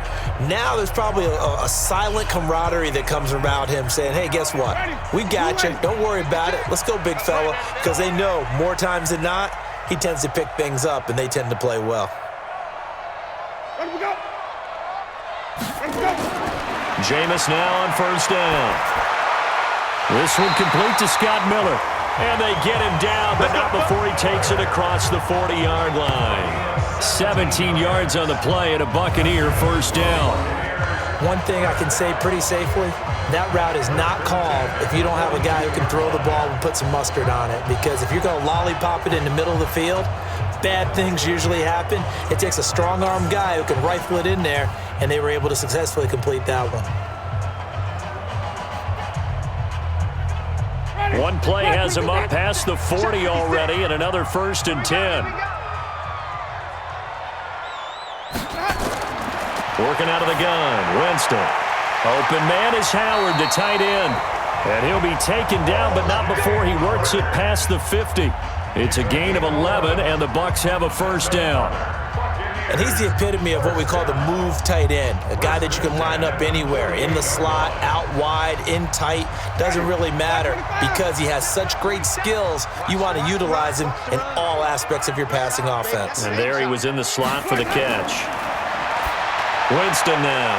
Now there's probably a silent camaraderie that comes around him saying, hey, guess what? We got you. Don't worry about it. Let's go, big fella. Because they know more times than not, he tends to pick things up, and they tend to play well. Let him go. Let him go. Jameis now on first down. This one complete to Scott Miller. And they get him down, but not before he takes it across the 40-yard line. 17 yards on the play and a Buccaneer first down. One thing I can say pretty safely, that route is not called if you don't have a guy who can throw the ball and put some mustard on it. Because if you're going to lollipop it in the middle of the field, bad things usually happen. It takes a strong-arm guy who can rifle it in there, and they were able to successfully complete that one. One play has him up past the 40 already, and another 1st and 10. Working out of the gun, Winston. Open man is Howard, the tight end. And he'll be taken down, but not before he works it past the 50. It's a gain of 11, and the Bucs have a 1st down. And he's the epitome of what we call the move tight end, a guy that you can line up anywhere, in the slot, out wide, in tight, doesn't really matter because he has such great skills. You want to utilize him in all aspects of your passing offense. And there he was in the slot for the catch. Winston now.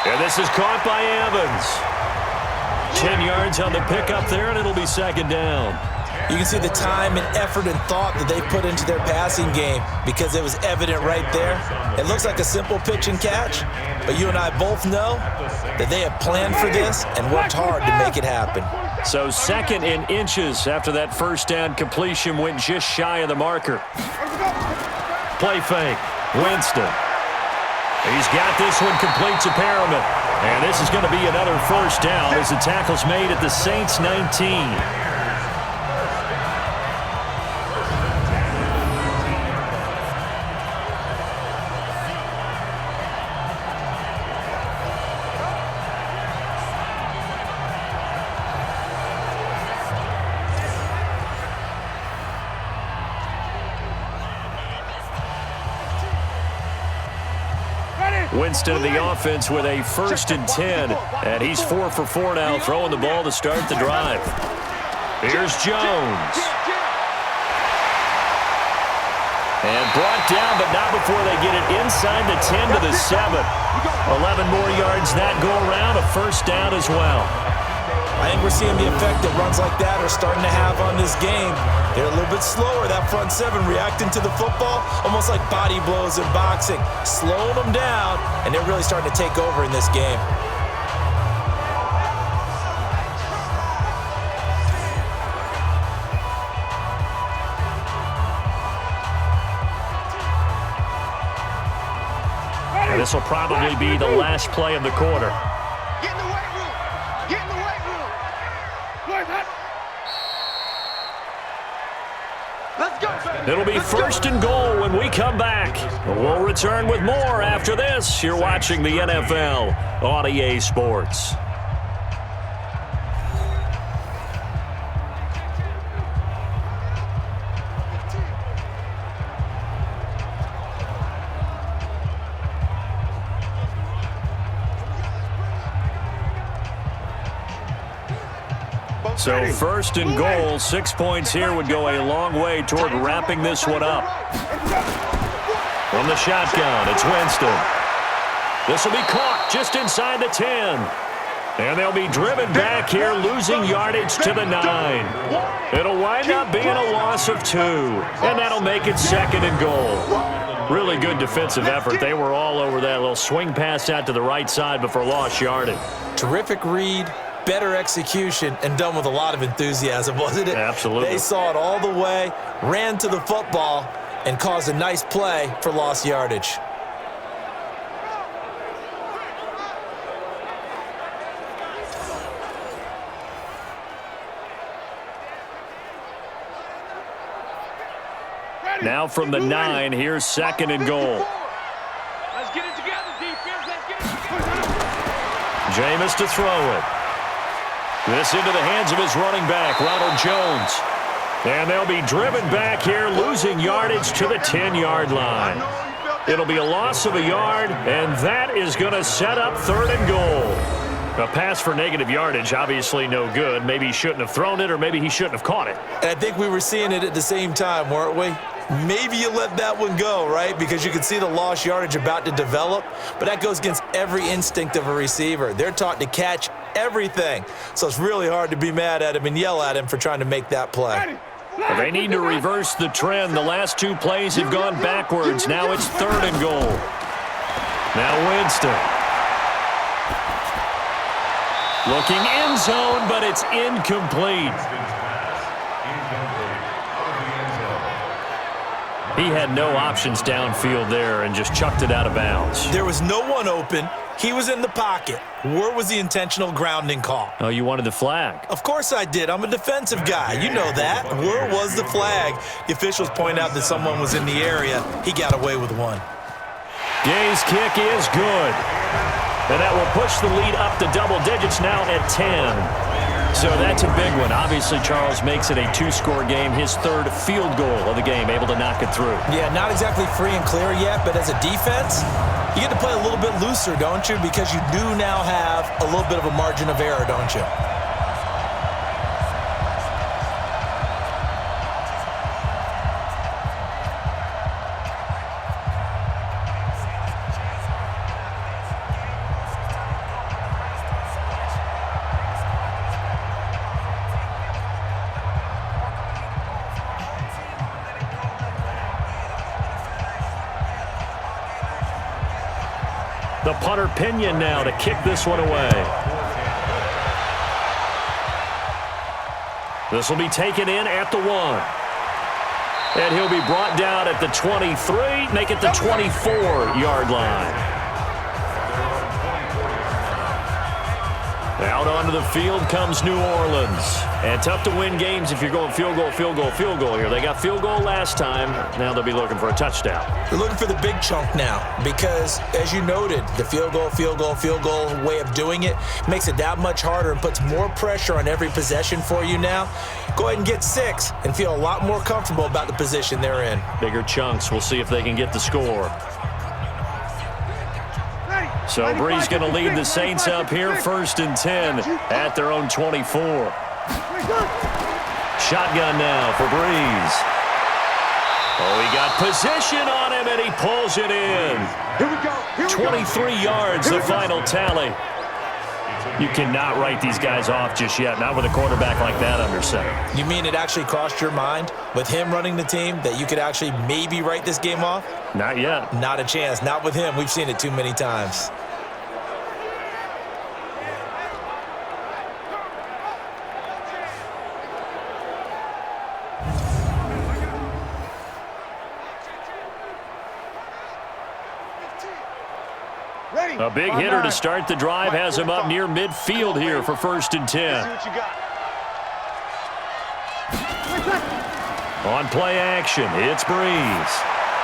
And this is caught by Evans. 10 yards on the pickup there, and it'll be 2nd down. You can see the time and effort and thought that they put into their passing game because it was evident right there. It looks like a simple pitch and catch, but you and I both know that they have planned for this and worked hard to make it happen. So 2nd in inches after that 1st down completion went just shy of the marker. Play fake. Winston. He's got this one complete to Perriman. And this is going to be another 1st down as the tackle's made at the Saints 19. Winston of the offense with a 1st and 10. And he's 4 for 4 now, throwing the ball to start the drive. Here's Jones. And brought down, but not before they get it inside the 10 to the 7. 11 more yards that go around, a 1st down as well. I think we're seeing the effect that runs like that are starting to have on this game. They're a little bit slower, that front 7, reacting to the football, almost like body blows in boxing, slowing them down, and they're really starting to take over in this game. And this will probably be the last play of the quarter. Get in the weight room. Get in the weight room. Let's go. It'll be 1st and goal when we come back. We'll return with more after this. You're watching the NFL on EA Sports. So 1st and goal, 6 points here would go a long way toward wrapping this one up. From the shotgun, it's Winston. This will be caught just inside the 10. And they'll be driven back here, losing yardage to the 9. It'll wind up being a loss of 2. And that'll make it 2nd and goal. Really good defensive effort. They were all over that little swing pass out to the right side before lost yardage. Terrific read. Better execution, and done with a lot of enthusiasm, wasn't it? Absolutely. They saw it all the way, ran to the football, and caused a nice play for lost yardage. Now from the 9, here's 2nd and goal. Let's get it together, defense. Let's get it together. Jameis to throw it. This into the hands of his running back, Ronald Jones. And they'll be driven back here, losing yardage to the 10-yard line. It'll be a loss of a yard, and that is going to set up 3rd and goal. A pass for negative yardage, obviously no good. Maybe he shouldn't have thrown it, or maybe he shouldn't have caught it. And I think we were seeing it at the same time, weren't we? Maybe you let that one go, right? Because you can see the lost yardage about to develop, but that goes against every instinct of a receiver. They're taught to catch everything, so it's really hard to be mad at him and yell at him for trying to make that play. Well, they need to reverse the trend. The last 2 plays have gone backwards. Now it's 3rd and goal. Now Winston. Looking end zone, but it's incomplete. He had no options downfield there and just chucked it out of bounds. There was no one open. He was in the pocket. Where was the intentional grounding call? Oh, you wanted the flag. Of course I did. I'm a defensive guy. You know that. Where was the flag? The officials point out that someone was in the area. He got away with one. Gay's kick is good. And that will push the lead up to double digits now at 10. So that's a big one. Obviously, Charles makes it a 2-score game. His third field goal of the game, able to knock it through. Yeah, not exactly free and clear yet, but as a defense, you get to play a little bit looser, don't you? Because you do now have a little bit of a margin of error, don't you? The punter Pinion now to kick this one away. This will be taken in at the 1. And he'll be brought down at the 23, make it the 24-yard line. Out onto the field comes New Orleans. And tough to win games if you're going field goal, field goal, field goal here. They got field goal last time. Now they'll be looking for a touchdown. They're looking for the big chunk now because, as you noted, the field goal, field goal, field goal way of doing it makes it that much harder and puts more pressure on every possession for you now. Go ahead and get 6 and feel a lot more comfortable about the position they're in. Bigger chunks. We'll see if they can get the score. So Breeze going to lead the Saints up here, 1st and 10 at their own 24. Shotgun now for Breeze. Oh, he got position on him, and he pulls it in. Here we go. 23 yards, the final tally. You cannot write these guys off just yet, not with a quarterback like that under center. You mean it actually crossed your mind with him running the team that you could actually maybe write this game off? Not yet. Not a chance. Not with him. We've seen it too many times. A big hitter to start the drive has him up near midfield here for 1st and 10. On play action, it's Breeze.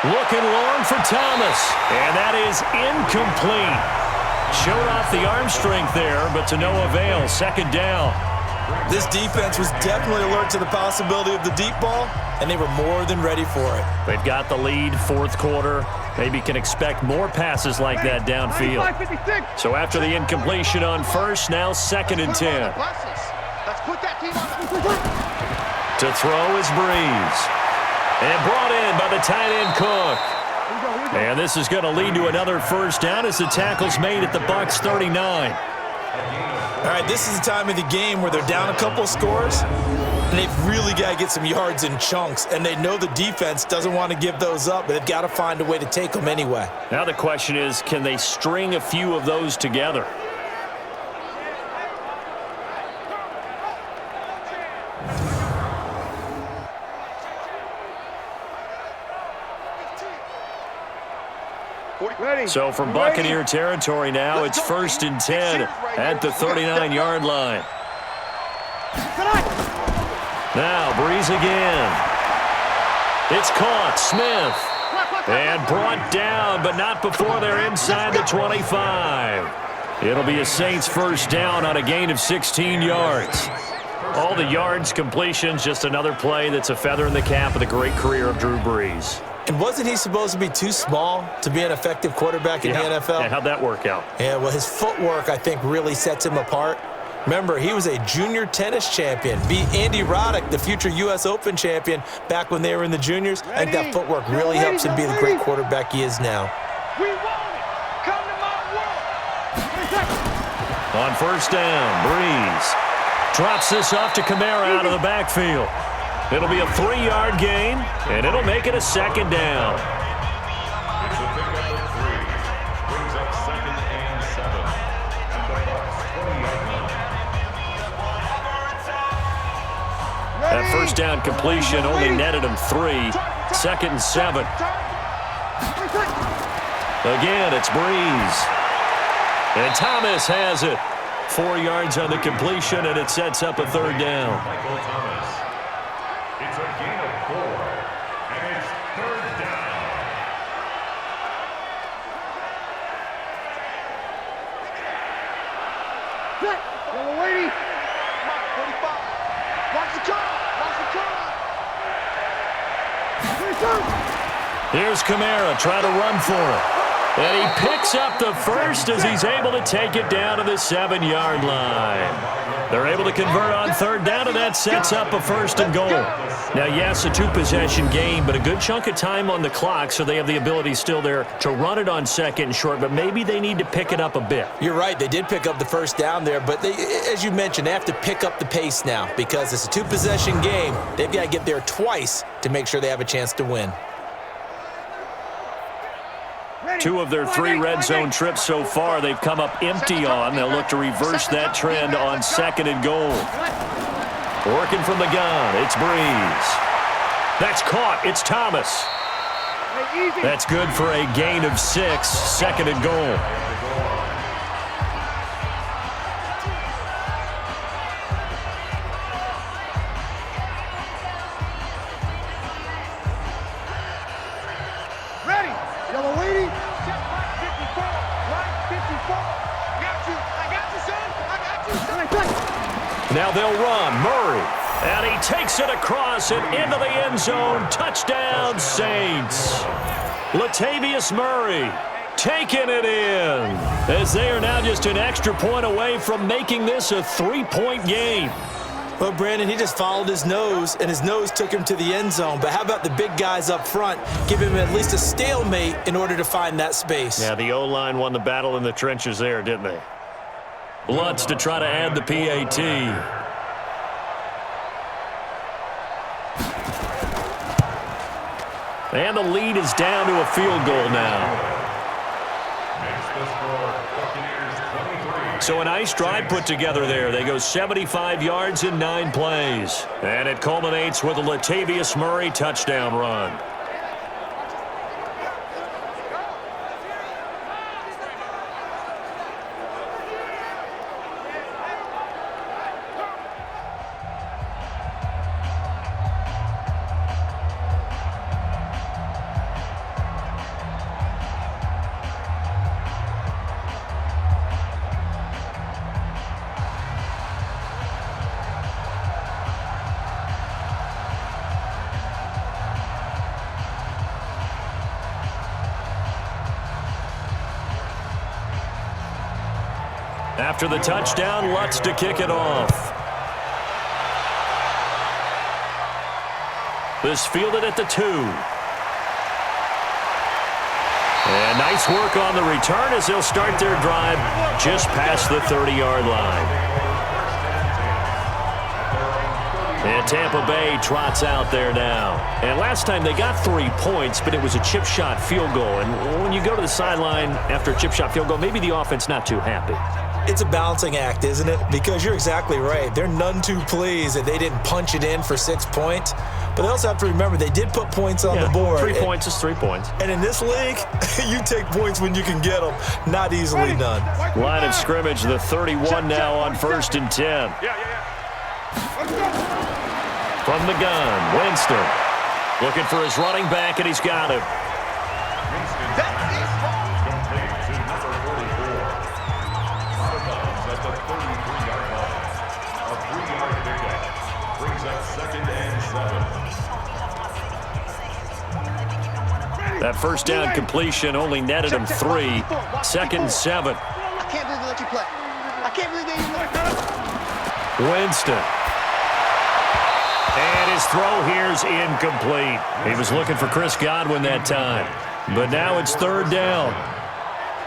Looking long for Thomas, and that is incomplete. Showed off the arm strength there, but to no avail. 2nd down. This defense was definitely alert to the possibility of the deep ball, and they were more than ready for it. They've got the lead, 4th quarter. Maybe can expect more passes like that downfield. So after the incompletion on 1st, now 2nd and 10. To throw is Breeze. And brought in by the tight end Cook. And this is going to lead to another 1st down as the tackle's made at the Bucs 39. All right, this is the time of the game where they're down a couple scores, and they've really got to get some yards in chunks, and they know the defense doesn't want to give those up, but they've got to find a way to take them anyway. Now the question is, can they string a few of those together? So from Buccaneer territory now, it's 1st and 10 at the 39-yard line. Now Breeze again. It's caught. Smith. And brought down, but not before they're inside the 25. It'll be a Saints 1st down on a gain of 16 yards. All the yards, completions, just another play that's a feather in the cap of the great career of Drew Brees. And wasn't he supposed to be too small to be an effective quarterback in the NFL? Yeah, how'd that work out? Yeah, well, his footwork, I think, really sets him apart. Remember, he was a junior tennis champion, beat Andy Roddick, the future U.S. Open champion, back when they were in the juniors. I think that footwork really helps him be the great quarterback he is now. We want it. Come to my world. On 1st down, Breeze drops this off to Kamara out of the backfield. It'll be a 3-yard gain, and it'll make it a 2nd down. It's a pickup of 3. Brings up 2nd and 7 at the Bucs 20-yard line. That first down completion only netted him 3. 2nd and 7. Again, it's Breeze. And Thomas has it. 4 yards on the completion, and it sets up a 3rd down. Michael Thomas. It's a gain of 4, and it's 3rd down. Yellow lady. Come on, 45. Watch the car. Watch the car. Here's Kamara trying to run for it. And he picks up the first as he's able to take it down to the 7-yard line. They're able to convert on 3rd down, and that sets up a 1st and goal. Now, yes, a 2-possession game, but a good chunk of time on the clock, so they have the ability still there to run it on 2nd and short, but maybe they need to pick it up a bit. You're right. They did pick up the 1st down there, but they, as you mentioned, they have to pick up the pace now because it's a 2-possession game. They've got to get there twice to make sure they have a chance to win. 2 of their 3 red zone trips so far, they've come up empty on. They'll look to reverse that trend on 2nd and goal. Working from the gun, it's Breeze. That's caught, it's Thomas. That's good for a gain of 6, 2nd and goal. Ready. Yellow lady. Check right 54. Right 54. I got you, son. I got you, son. Now they'll run. Murray. And he takes it across and into the end zone. Touchdown, Saints. Latavius Murray taking it in as they are now just an extra point away from making this a 3-point game. Well, Brandon, he just followed his nose, and his nose took him to the end zone. But how about the big guys up front? Give him at least a stalemate in order to find that space. Yeah, the O-line won the battle in the trenches there, didn't they? Lutz to try to add the PAT. And the lead is down to a field goal now. So a nice drive put together there. They go 75 yards in 9 plays. And it culminates with a Latavius Murray touchdown run. After the touchdown, Lutz to kick it off. This fielded at the 2. And nice work on the return as they'll start their drive just past the 30-yard line. And Tampa Bay trots out there now. And last time they got 3 points, but it was a chip shot field goal. And when you go to the sideline after a chip shot field goal, maybe the offense not too happy. It's a balancing act, isn't it? Because you're exactly right. They're none too pleased that they didn't punch it in for 6 points. But they also have to remember they did put points on the board. 3 points is 3 points. And in this league, you take points when you can get them. Not easily done. Line of scrimmage, the 31 now on 1st and 10. From the gun, Winston. Looking for his running back, and he's got him. That first down completion only netted him 3. 2nd and 7. I can't believe they let you play. I can't believe they even let you play. Winston. And his throw here's incomplete. He was looking for Chris Godwin that time. But now it's 3rd down.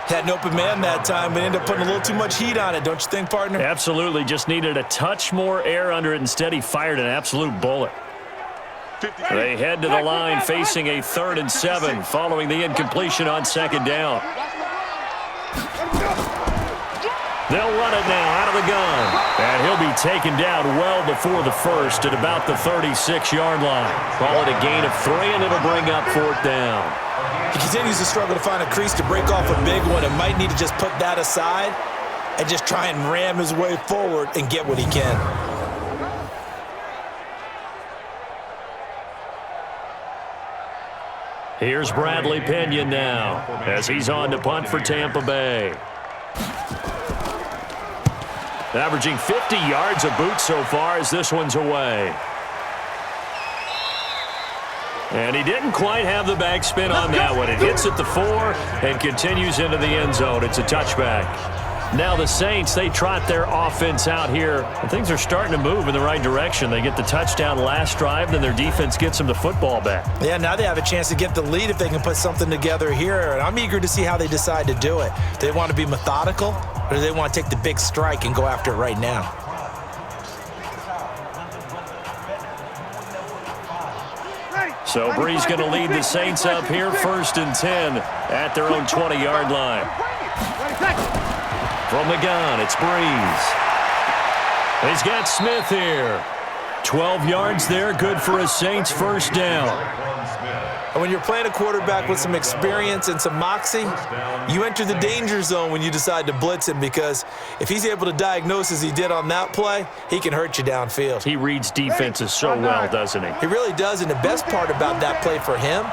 Had an open man that time, but ended up putting a little too much heat on it, don't you think, partner? Absolutely. Just needed a touch more air under it. Instead, he fired an absolute bullet. They head to the line facing a 3rd and 7 following the incompletion on 2nd down. They'll run it now out of the gun. And he'll be taken down well before the first at about the 36-yard line. Call it a gain of 3, and it'll bring up 4th down. He continues to struggle to find a crease to break off a big one and might need to just put that aside and just try and ram his way forward and get what he can. Here's Bradley Pinion now as he's on to punt for Tampa Bay. Averaging 50 yards a boot so far as this one's away. And he didn't quite have the backspin on that one. It hits at the 4 and continues into the end zone. It's a touchback. Now the Saints, they trot their offense out here, and things are starting to move in the right direction. They get the touchdown last drive, then their defense gets them the football back. Yeah, now they have a chance to get the lead if they can put something together here, and I'm eager to see how they decide to do it. Do they want to be methodical, or do they want to take the big strike and go after it right now? So Bree's going to lead the Saints up here, 1st and 10 at their own 20-yard line. From the gun, it's Breeze. He's got Smith here. 12 yards there, good for a Saints first down. And when you're playing a quarterback with some experience and some moxie, you enter the danger zone when you decide to blitz him, because if he's able to diagnose as he did on that play, he can hurt you downfield. He reads defenses so well, doesn't he? He really does, and the best part about that play for him,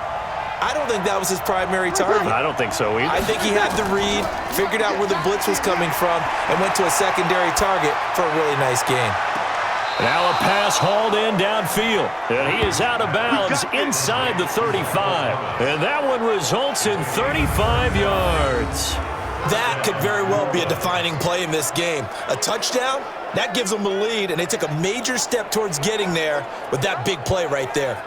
I don't think that was his primary target. I don't think so either. I think he had the read, figured out where the blitz was coming from, and went to a secondary target for a really nice gain. Now a pass hauled in downfield, and he is out of bounds inside the 35. And that one results in 35 yards. That could very well be a defining play in this game. A touchdown, that gives them the lead, and they took a major step towards getting there with that big play right there.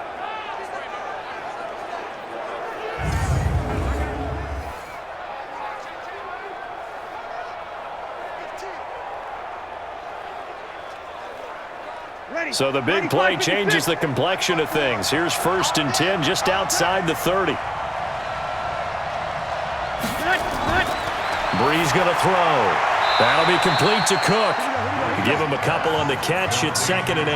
So the big play changes the complexion of things. Here's 1st and 10 just outside the 30. Bree's going to throw. That'll be complete to Cook. Give him a couple on the catch. It's 2nd and 8.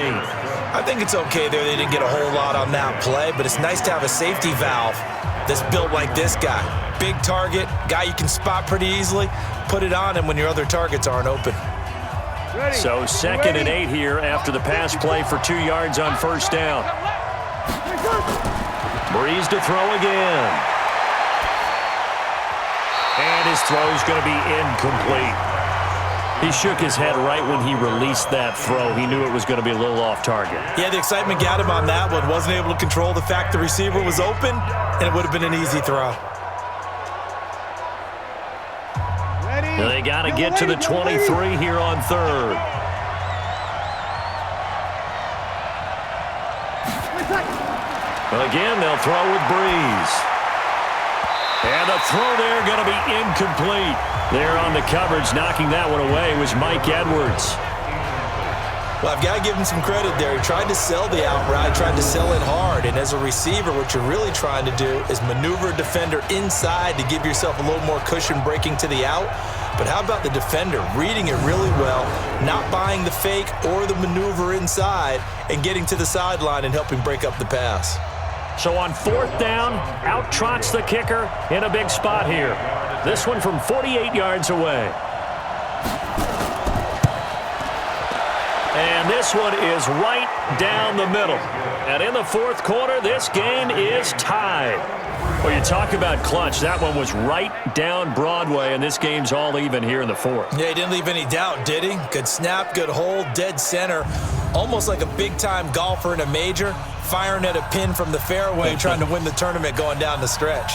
I think it's okay there. They didn't get a whole lot on that play, but it's nice to have a safety valve that's built like this guy. Big target, guy you can spot pretty easily. Put it on him when your other targets aren't open. So 2nd and 8 here after the pass play for 2 yards on 1st down. Breeze to throw again. And his throw's going to be incomplete. He shook his head right when he released that throw. He knew it was going to be a little off target. Yeah, the excitement got him on that one. Wasn't able to control the fact the receiver was open, and it would have been an easy throw. They got to get to the 23 here on 3rd. Again, they'll throw with Breeze. And the throw there going to be incomplete. There on the coverage, knocking that one away was Mike Edwards. Well, I've got to give him some credit there. He tried to sell the out route, tried to sell it hard. And as a receiver, what you're really trying to do is maneuver a defender inside to give yourself a little more cushion breaking to the out. But how about the defender reading it really well, not buying the fake or the maneuver inside, and getting to the sideline and helping break up the pass. So on 4th down, out trots the kicker in a big spot here. This one from 48 yards away. And this one is right down the middle. And in the 4th quarter, this game is tied. Well, you talk about clutch. That one was right down Broadway, and this game's all even here in the 4th. Yeah, he didn't leave any doubt, did he? Good snap, good hold, dead center. Almost like a big-time golfer in a major, firing at a pin from the fairway, trying to win the tournament going down the stretch.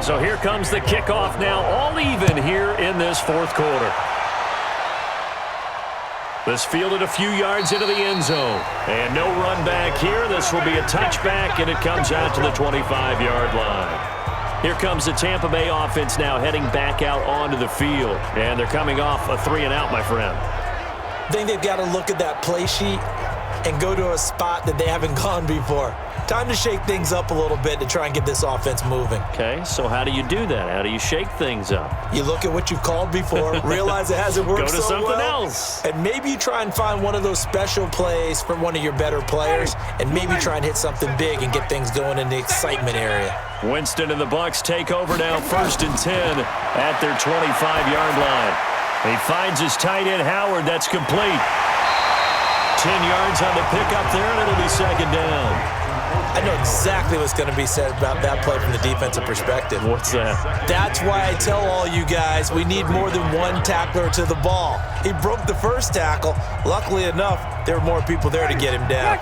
So here comes the kickoff now, all even here in this 4th quarter. This fielded a few yards into the end zone. And no run back here. This will be a touchback, and it comes out to the 25-yard line. Here comes the Tampa Bay offense now heading back out onto the field. And they're coming off a 3-and-out, my friend. I think they've got to look at that play sheet and go to a spot that they haven't gone before. Time to shake things up a little bit to try and get this offense moving. Okay, so how do you do that? How do you shake things up? You look at what you've called before, realize it hasn't worked so well. Go to something else. And maybe you try and find one of those special plays from one of your better players, and maybe try and hit something big and get things going in the excitement area. Winston and the Bucs take over now, 1st and 10 at their 25-yard line. He finds his tight end, Howard. That's complete. 10 yards on the pickup there, and it'll be 2nd down. I know exactly what's going to be said about that play from the defensive perspective. What's that? That's why I tell all you guys we need more than one tackler to the ball. He broke the first tackle. Luckily enough, there were more people there to get him down.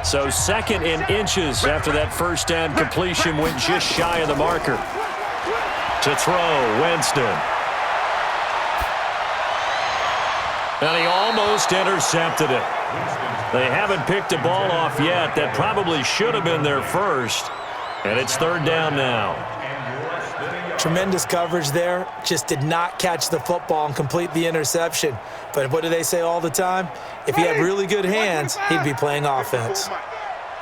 So 2nd and inches after that first down completion, went just shy of the marker. To throw, Winston. And he almost intercepted it. They haven't picked a ball off yet. That probably should have been their first. And it's 3rd down now. Tremendous coverage there. Just did not catch the football and complete the interception. But what do they say all the time? If he had really good hands, he'd be playing offense.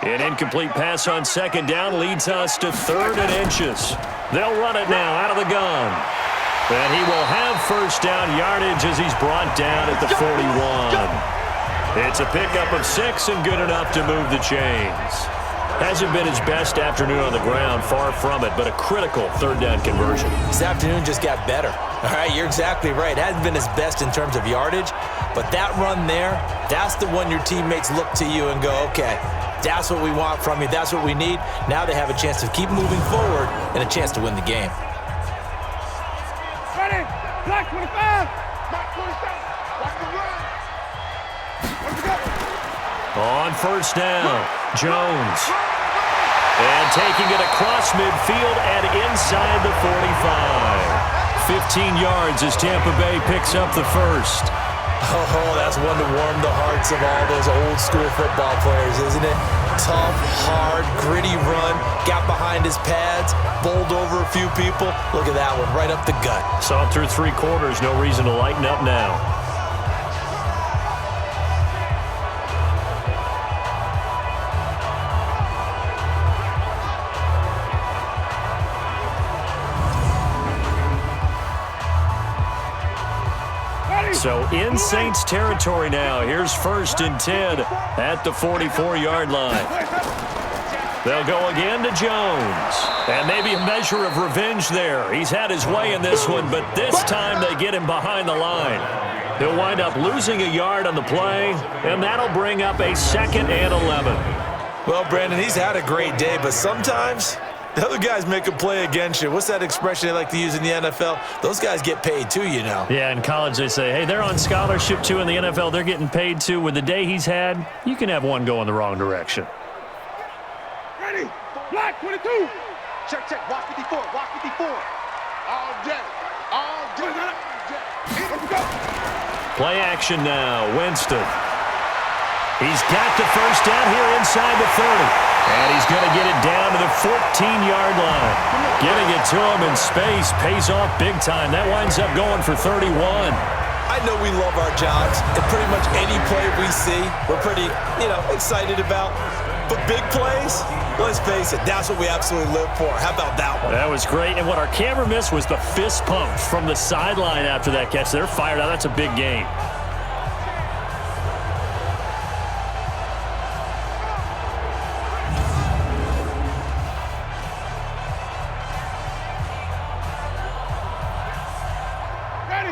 An incomplete pass on 2nd down leads us to 3rd and inches. They'll run it now out of the gun. And he will have 1st down yardage as he's brought down at the 41. It's a pickup of 6 and good enough to move the chains. Hasn't been his best afternoon on the ground, far from it, but a critical 3rd down conversion. This afternoon just got better. All right, you're exactly right. It hasn't been his best in terms of yardage, but that run there, that's the one your teammates look to you and go, okay, that's what we want from you. That's what we need. Now they have a chance to keep moving forward and a chance to win the game. Ready, Black 25, Black 27, watch the run. On 1st down, Jones. And taking it across midfield and inside the 45. 15 yards as Tampa Bay picks up the first. Oh, that's one to warm the hearts of all those old school football players, isn't it? Tough, hard, gritty run. Got behind his pads, bowled over a few people. Look at that one, right up the gut. Saw through 3 quarters, no reason to lighten up now. So in Saints territory now. Here's 1st and 10 at the 44-yard line. They'll go again to Jones. And maybe a measure of revenge there. He's had his way in this one, but this time they get him behind the line. He'll wind up losing a yard on the play, and that'll bring up a 2nd and 11. Well, Brandon, he's had a great day, but sometimes the other guys make a play against you. What's that expression they like to use in the NFL? Those guys get paid too, you know. Yeah, in college they say, hey, they're on scholarship too. In the NFL, they're getting paid too. With the day he's had, you can have one go in the wrong direction. Ready, Black 22. Check, check, watch 54, watch 54. All day, all day. Let's go. Play action now, Winston. He's got the 1st down here inside the 30. And he's going to get it down to the 14-yard line. Getting it to him in space pays off big time. That winds up going for 31. I know we love our jobs, and pretty much any play we see, we're pretty, excited about. But big plays, let's face it, that's what we absolutely live for. How about that one? That was great. And what our camera missed was the fist pump from the sideline after that catch. They're fired out. That's a big game.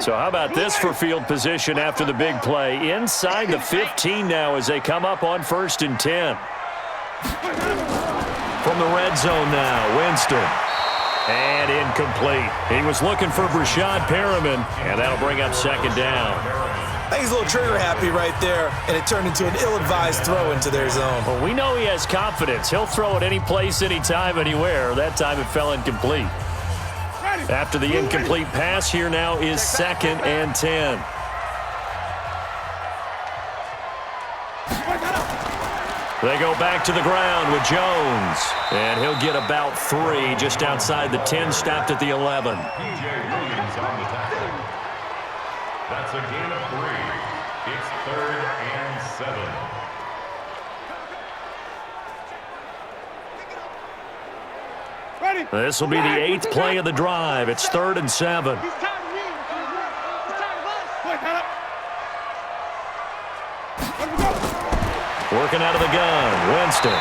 So how about this for field position after the big play? Inside the 15 now as they come up on 1st and 10. From the red zone now, Winston. And incomplete. He was looking for Brashad Perriman, and that'll bring up 2nd down. I think he's a little trigger happy right there, and it turned into an ill-advised throw into their zone. Well, we know he has confidence. He'll throw it any place, anytime, anywhere. That time it fell incomplete. After the incomplete pass, here now is 2nd and 10. They go back to the ground with Jones. And he'll get about 3 just outside the 10, stopped at the 11. P.J. Williams on the tackle. That's a gain of 3. It's 3rd and 7. This will be the 8th play of the drive. It's 3rd and 7. Working out of the gun, Winston.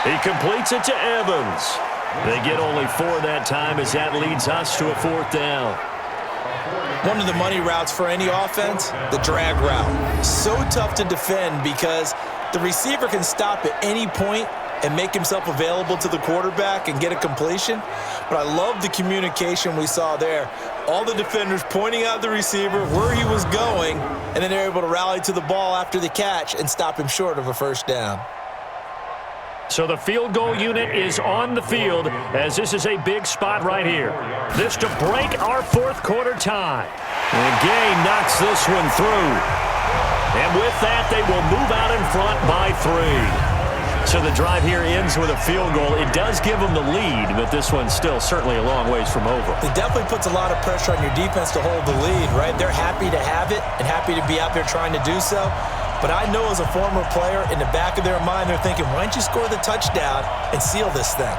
He completes it to Evans. They get only 4 that time as that leads us to a 4th down. One of the money routes for any offense, the drag route. So tough to defend because the receiver can stop at any point and make himself available to the quarterback and get a completion. But I love the communication we saw there. All the defenders pointing out the receiver, where he was going, and then they're able to rally to the ball after the catch and stop him short of a 1st down. So the field goal unit is on the field as this is a big spot right here. This to break our 4th quarter tie. And Gay knocks this one through. And with that, they will move out in front by 3. So the drive here ends with a field goal. It does give them the lead, but this one's still certainly a long ways from over. It definitely puts a lot of pressure on your defense to hold the lead, right? They're happy to have it and happy to be out there trying to do so. But I know as a former player, in the back of their mind, they're thinking, why don't you score the touchdown and seal this thing?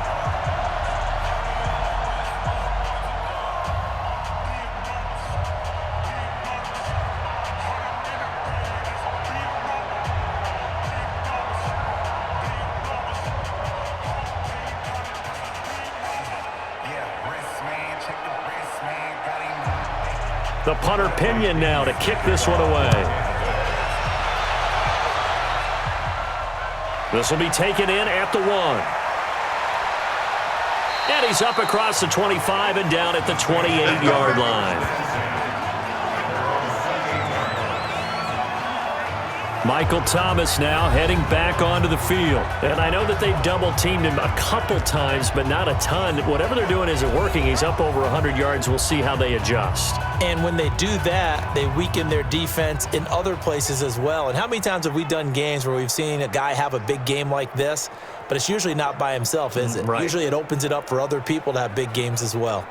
The punter Pinion now to kick this one away. This will be taken in at the 1. And he's up across the 25 and down at the 28-yard line. Michael Thomas now heading back onto the field. And I know that they've double-teamed him a couple times, but not a ton. Whatever they're doing isn't working. He's up over 100 yards. We'll see how they adjust. And when they do that, they weaken their defense in other places as well. And how many times have we done games where we've seen a guy have a big game like this, but it's usually not by himself, is it? Right. Usually it opens it up for other people to have big games as well.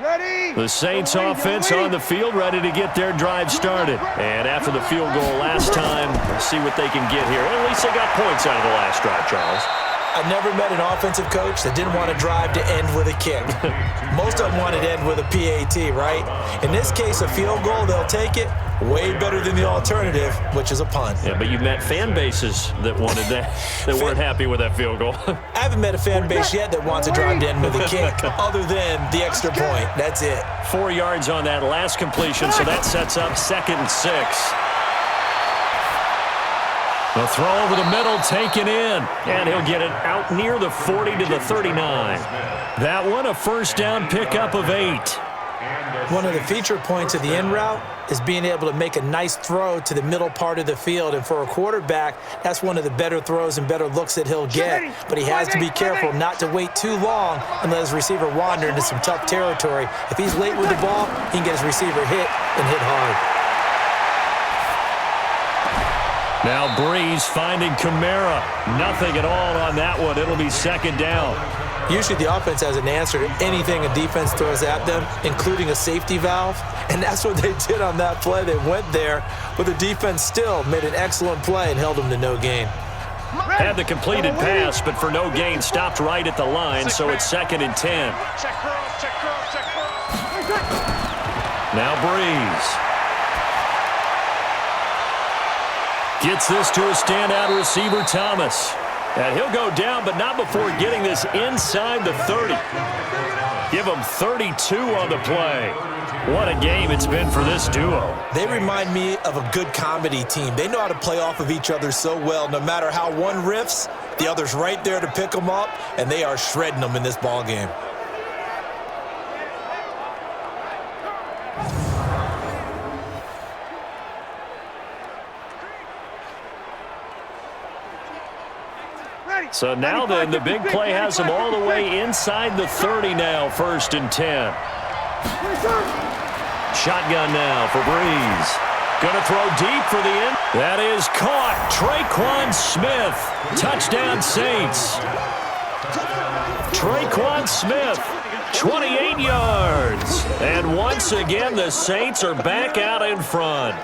Ready? The Saints offense on the field, ready to get their drive started. And after the field goal last time, we'll see what they can get here. At least they got points out of the last drive, Charles. I never met an offensive coach that didn't want a drive to end with a kick. Most of them wanted to end with a PAT, right? In this case, a field goal, they'll take it. Way better than the alternative, which is a punt. Yeah, but you met fan bases that wanted that, that weren't happy with that field goal. I haven't met a fan base yet that wants a drive to end with a kick, other than the extra point. That's it. 4 yards on that last completion, so that sets up 2nd and 6. The throw over the middle, taken in, and he'll get it out near the 40 to the 39. That one, a 1st down pickup of 8. One of the feature points of the in route is being able to make a nice throw to the middle part of the field. And for a quarterback, that's one of the better throws and better looks that he'll get. But he has to be careful not to wait too long and let his receiver wander into some tough territory. If he's late with the ball, he can get his receiver hit and hit hard. Now Breeze finding Kamara. Nothing at all on that one. It'll be 2nd down. Usually the offense has an answer to anything a defense throws at them, including a safety valve. And that's what they did on that play. They went there, but the defense still made an excellent play and held them to no gain. Had the completed pass, but for no gain, stopped right at the line, so it's 2nd and 10. Check curls, check curls, check curls. Now Breeze. Gets this to a standout receiver, Thomas. And he'll go down, but not before getting this inside the 30. Give him 32 on the play. What a game it's been for this duo. They remind me of a good comedy team. They know how to play off of each other so well. No matter how one riffs, the other's right there to pick them up, and they are shredding them in this ball game. So now then, the big play has them all the way inside the 30 now, 1st and 10. Shotgun now for Breeze. Going to throw deep for the end. That is caught. Traquan Smith. Touchdown, Saints. Traquan Smith, 28 yards. And once again, the Saints are back out in front.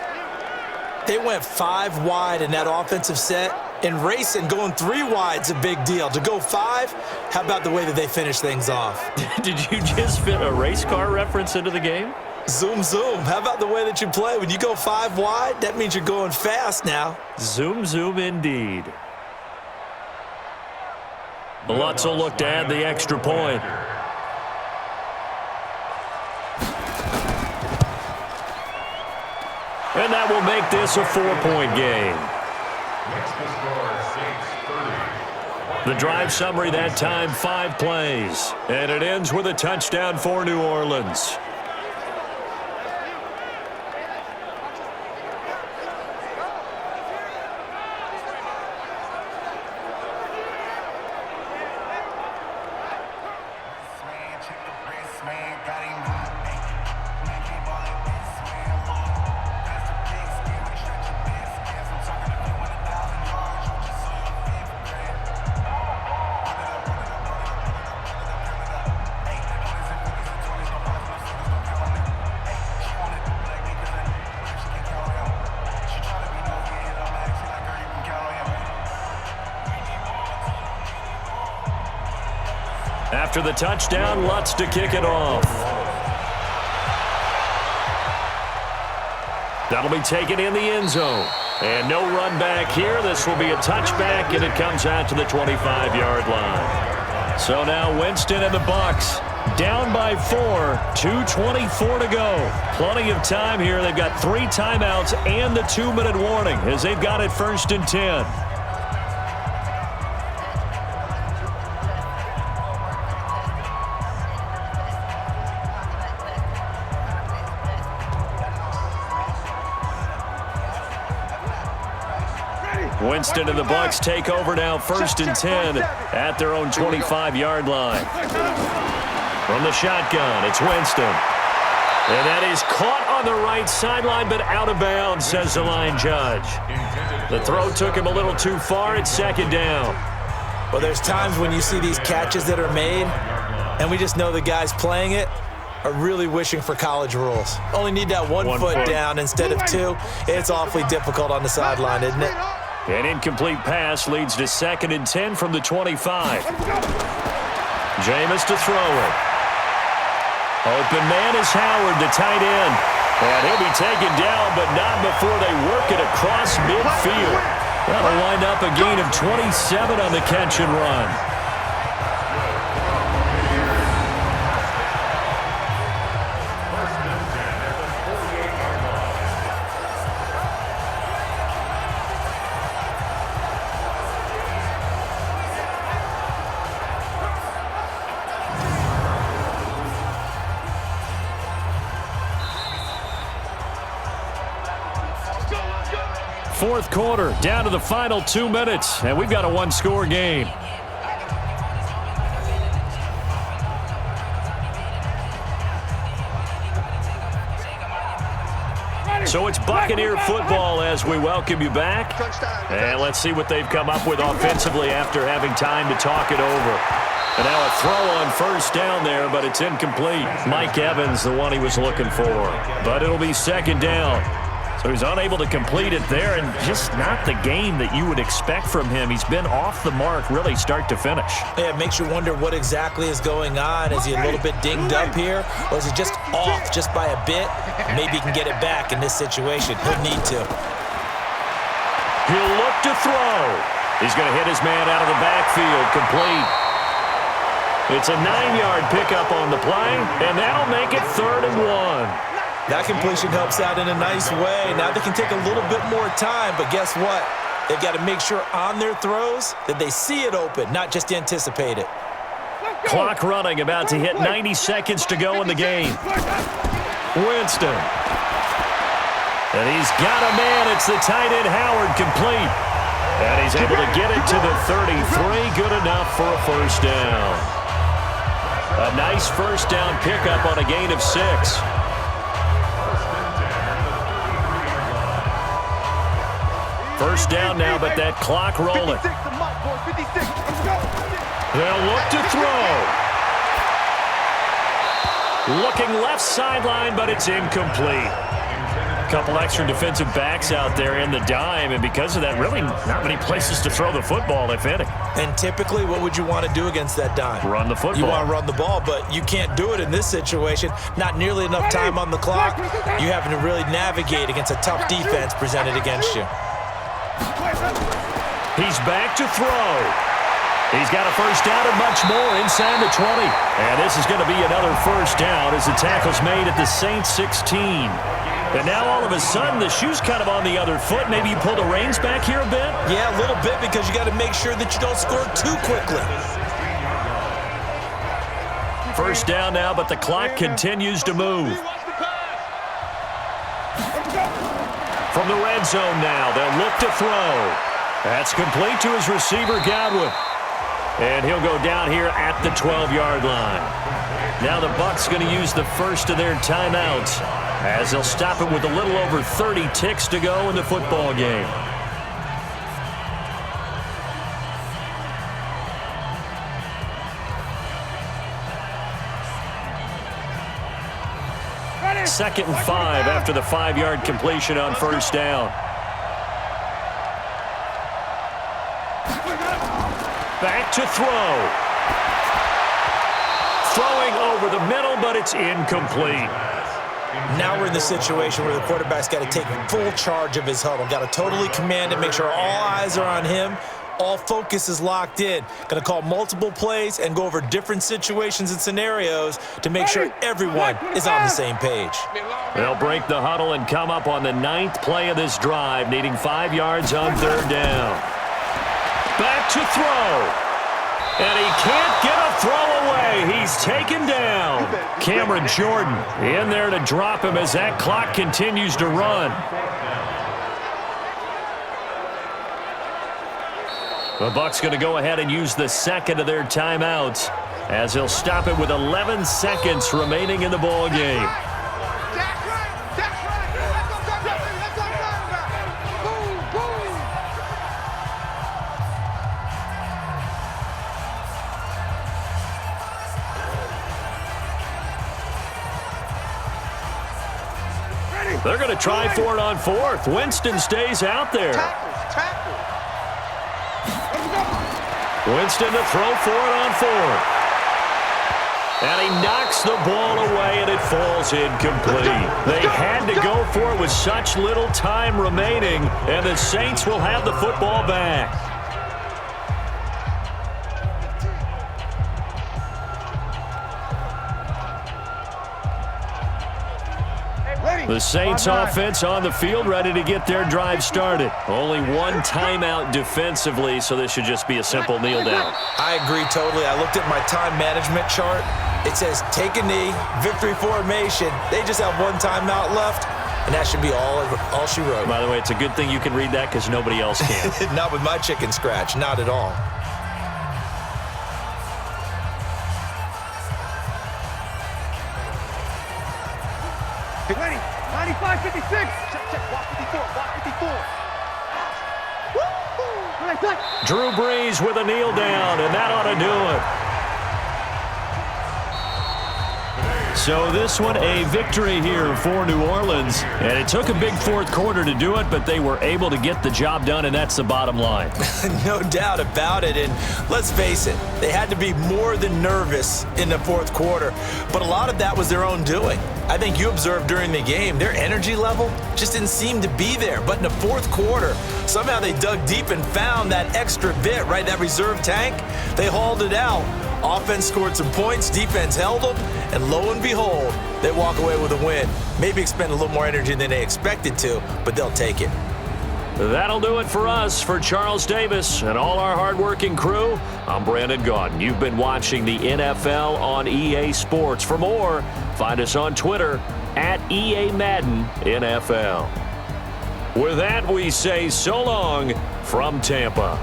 They went 5 wide in that offensive set. And racing, going 3 wide's a big deal. To go 5, how about the way that they finish things off? Did you just fit a race car reference into the game? Zoom, zoom. How about the way that you play? When you go 5 wide, that means you're going fast now. Zoom, zoom indeed. Lutz will look to add the extra point. And that will make this a 4-point game. The drive summary that time, 5 plays. And it ends with a touchdown for New Orleans. After the touchdown, Lutz to kick it off. That'll be taken in the end zone. And no run back here. This will be a touchback, and it comes out to the 25-yard line. So now Winston and the Bucs down by 4, 2:24 to go. Plenty of time here. They've got 3 timeouts and the 2-minute warning as they've got it 1st and 10. Winston and the Bucs take over now 1st and 10 at their own 25-yard line. From the shotgun, it's Winston. And that is caught on the right sideline, but out of bounds, says the line judge. The throw took him a little too far. It's 2nd down. Well, there's times when you see these catches that are made, and we just know the guys playing it are really wishing for college rules. Only need that one foot down instead of 2. It's awfully difficult on the sideline, isn't it? An incomplete pass leads to 2nd and 10 from the 25. Jameis to throw it. Open man is Howard, the tight end. And he'll be taken down, but not before they work it across midfield. That'll wind up a gain of 27 on the catch and run. Fourth quarter, down to the final 2 minutes, and we've got a 1-score game. So it's Buccaneer football as we welcome you back. And let's see what they've come up with offensively after having time to talk it over. And now a throw on 1st down there, but it's incomplete. Mike Evans, the one he was looking for. But it'll be 2nd down. So he's unable to complete it there, and just not the game that you would expect from him. He's been off the mark really start to finish. Yeah, it makes you wonder what exactly is going on. Is he a little bit dinged up here, or is he just off just by a bit? Maybe he can get it back in this situation. He'll need to. He'll look to throw. He's going to hit his man out of the backfield, complete. It's a 9-yard pickup on the play, and that'll make it 3rd and 1. That completion helps out in a nice way. Now they can take a little bit more time, but guess what? They've got to make sure on their throws that they see it open, not just anticipate it. Clock running, about to hit 90 seconds to go in the game. Winston. And he's got a man. It's the tight end, Howard, complete. And he's able to get it to the 33. Good enough for a 1st down. A nice 1st down pickup on a gain of 6. First down now, but that clock rolling. 56 to Mike, boys. 56. Let's go. They'll look to throw. Looking left sideline, but it's incomplete. A couple extra defensive backs out there in the dime, and because of that, really not many places to throw the football, if any. And typically, what would you want to do against that dime? Run the football. You want to run the ball, but you can't do it in this situation. Not nearly enough time on the clock. You're having to really navigate against a tough defense presented against you. He's back to throw. He's got a first down and much more inside the 20. And this is going to be another first down as the tackle's made at the Saints 16. And now all of a sudden the shoe's kind of on the other foot. Maybe you pull the reins back here a bit? Yeah, a little bit, because you got to make sure that you don't score too quickly. First down now, but the clock continues to move. From the red zone now, they'll look to throw. That's complete to his receiver, Godwin. And he'll go down here at the 12-yard line. Now the Bucs going to use the first of their timeouts as they'll stop it with a little over 30 ticks to go in the football game. Second and 5 after the 5-yard completion on first down. Back to throw. Throwing over the middle, but it's incomplete. Now we're in the situation where the quarterback's got to take full charge of his huddle. Got to totally command it, make sure all eyes are on him. All focus is locked in. Going to call multiple plays and go over different situations and scenarios to make sure everyone is on the same page. They'll break the huddle and come up on the 9th play of this drive, needing 5 yards on third down. Back to throw. And he can't get a throw away. He's taken down. Cameron Jordan in there to drop him as that clock continues to run. The Bucs going to go ahead and use the second of their timeouts as they'll stop it with 11 seconds remaining in the ball game. They're going to try for it on fourth. Winston stays out there. Winston to throw for it on fourth. And he knocks the ball away, and it falls incomplete. They had to go for it with such little time remaining, and the Saints will have the football back. The Saints offense on the field, ready to get their drive started. Only one timeout defensively, so this should just be a simple kneel down. I agree totally. I looked at my time management chart. It says take a knee, victory formation. They just have one timeout left, and that should be all she wrote. By the way, it's a good thing you can read that because nobody else can. Not with my chicken scratch, not at all. Ready? 95, 56. Check, watch 54, watch 54. Woo-hoo. Drew Brees with a kneel down, and that ought to do it. So this one a victory here for New Orleans, and it took a big fourth quarter to do it, but they were able to get the job done, and that's the bottom line. No doubt about it, and let's face it, they had to be more than nervous in the fourth quarter, but a lot of that was their own doing. I think you observed during the game, their energy level just didn't seem to be there, but in the fourth quarter, somehow they dug deep and found that extra bit, right, that reserve tank. They hauled it out. Offense scored some points, defense held them, and lo and behold, they walk away with a win. Maybe expend a little more energy than they expected to, but they'll take it. That'll do it for us. For Charles Davis and all our hardworking crew, I'm Brandon Gaudin. You've been watching the NFL on EA Sports. For more, find us on Twitter at EA Madden NFL. With that, we say so long from Tampa.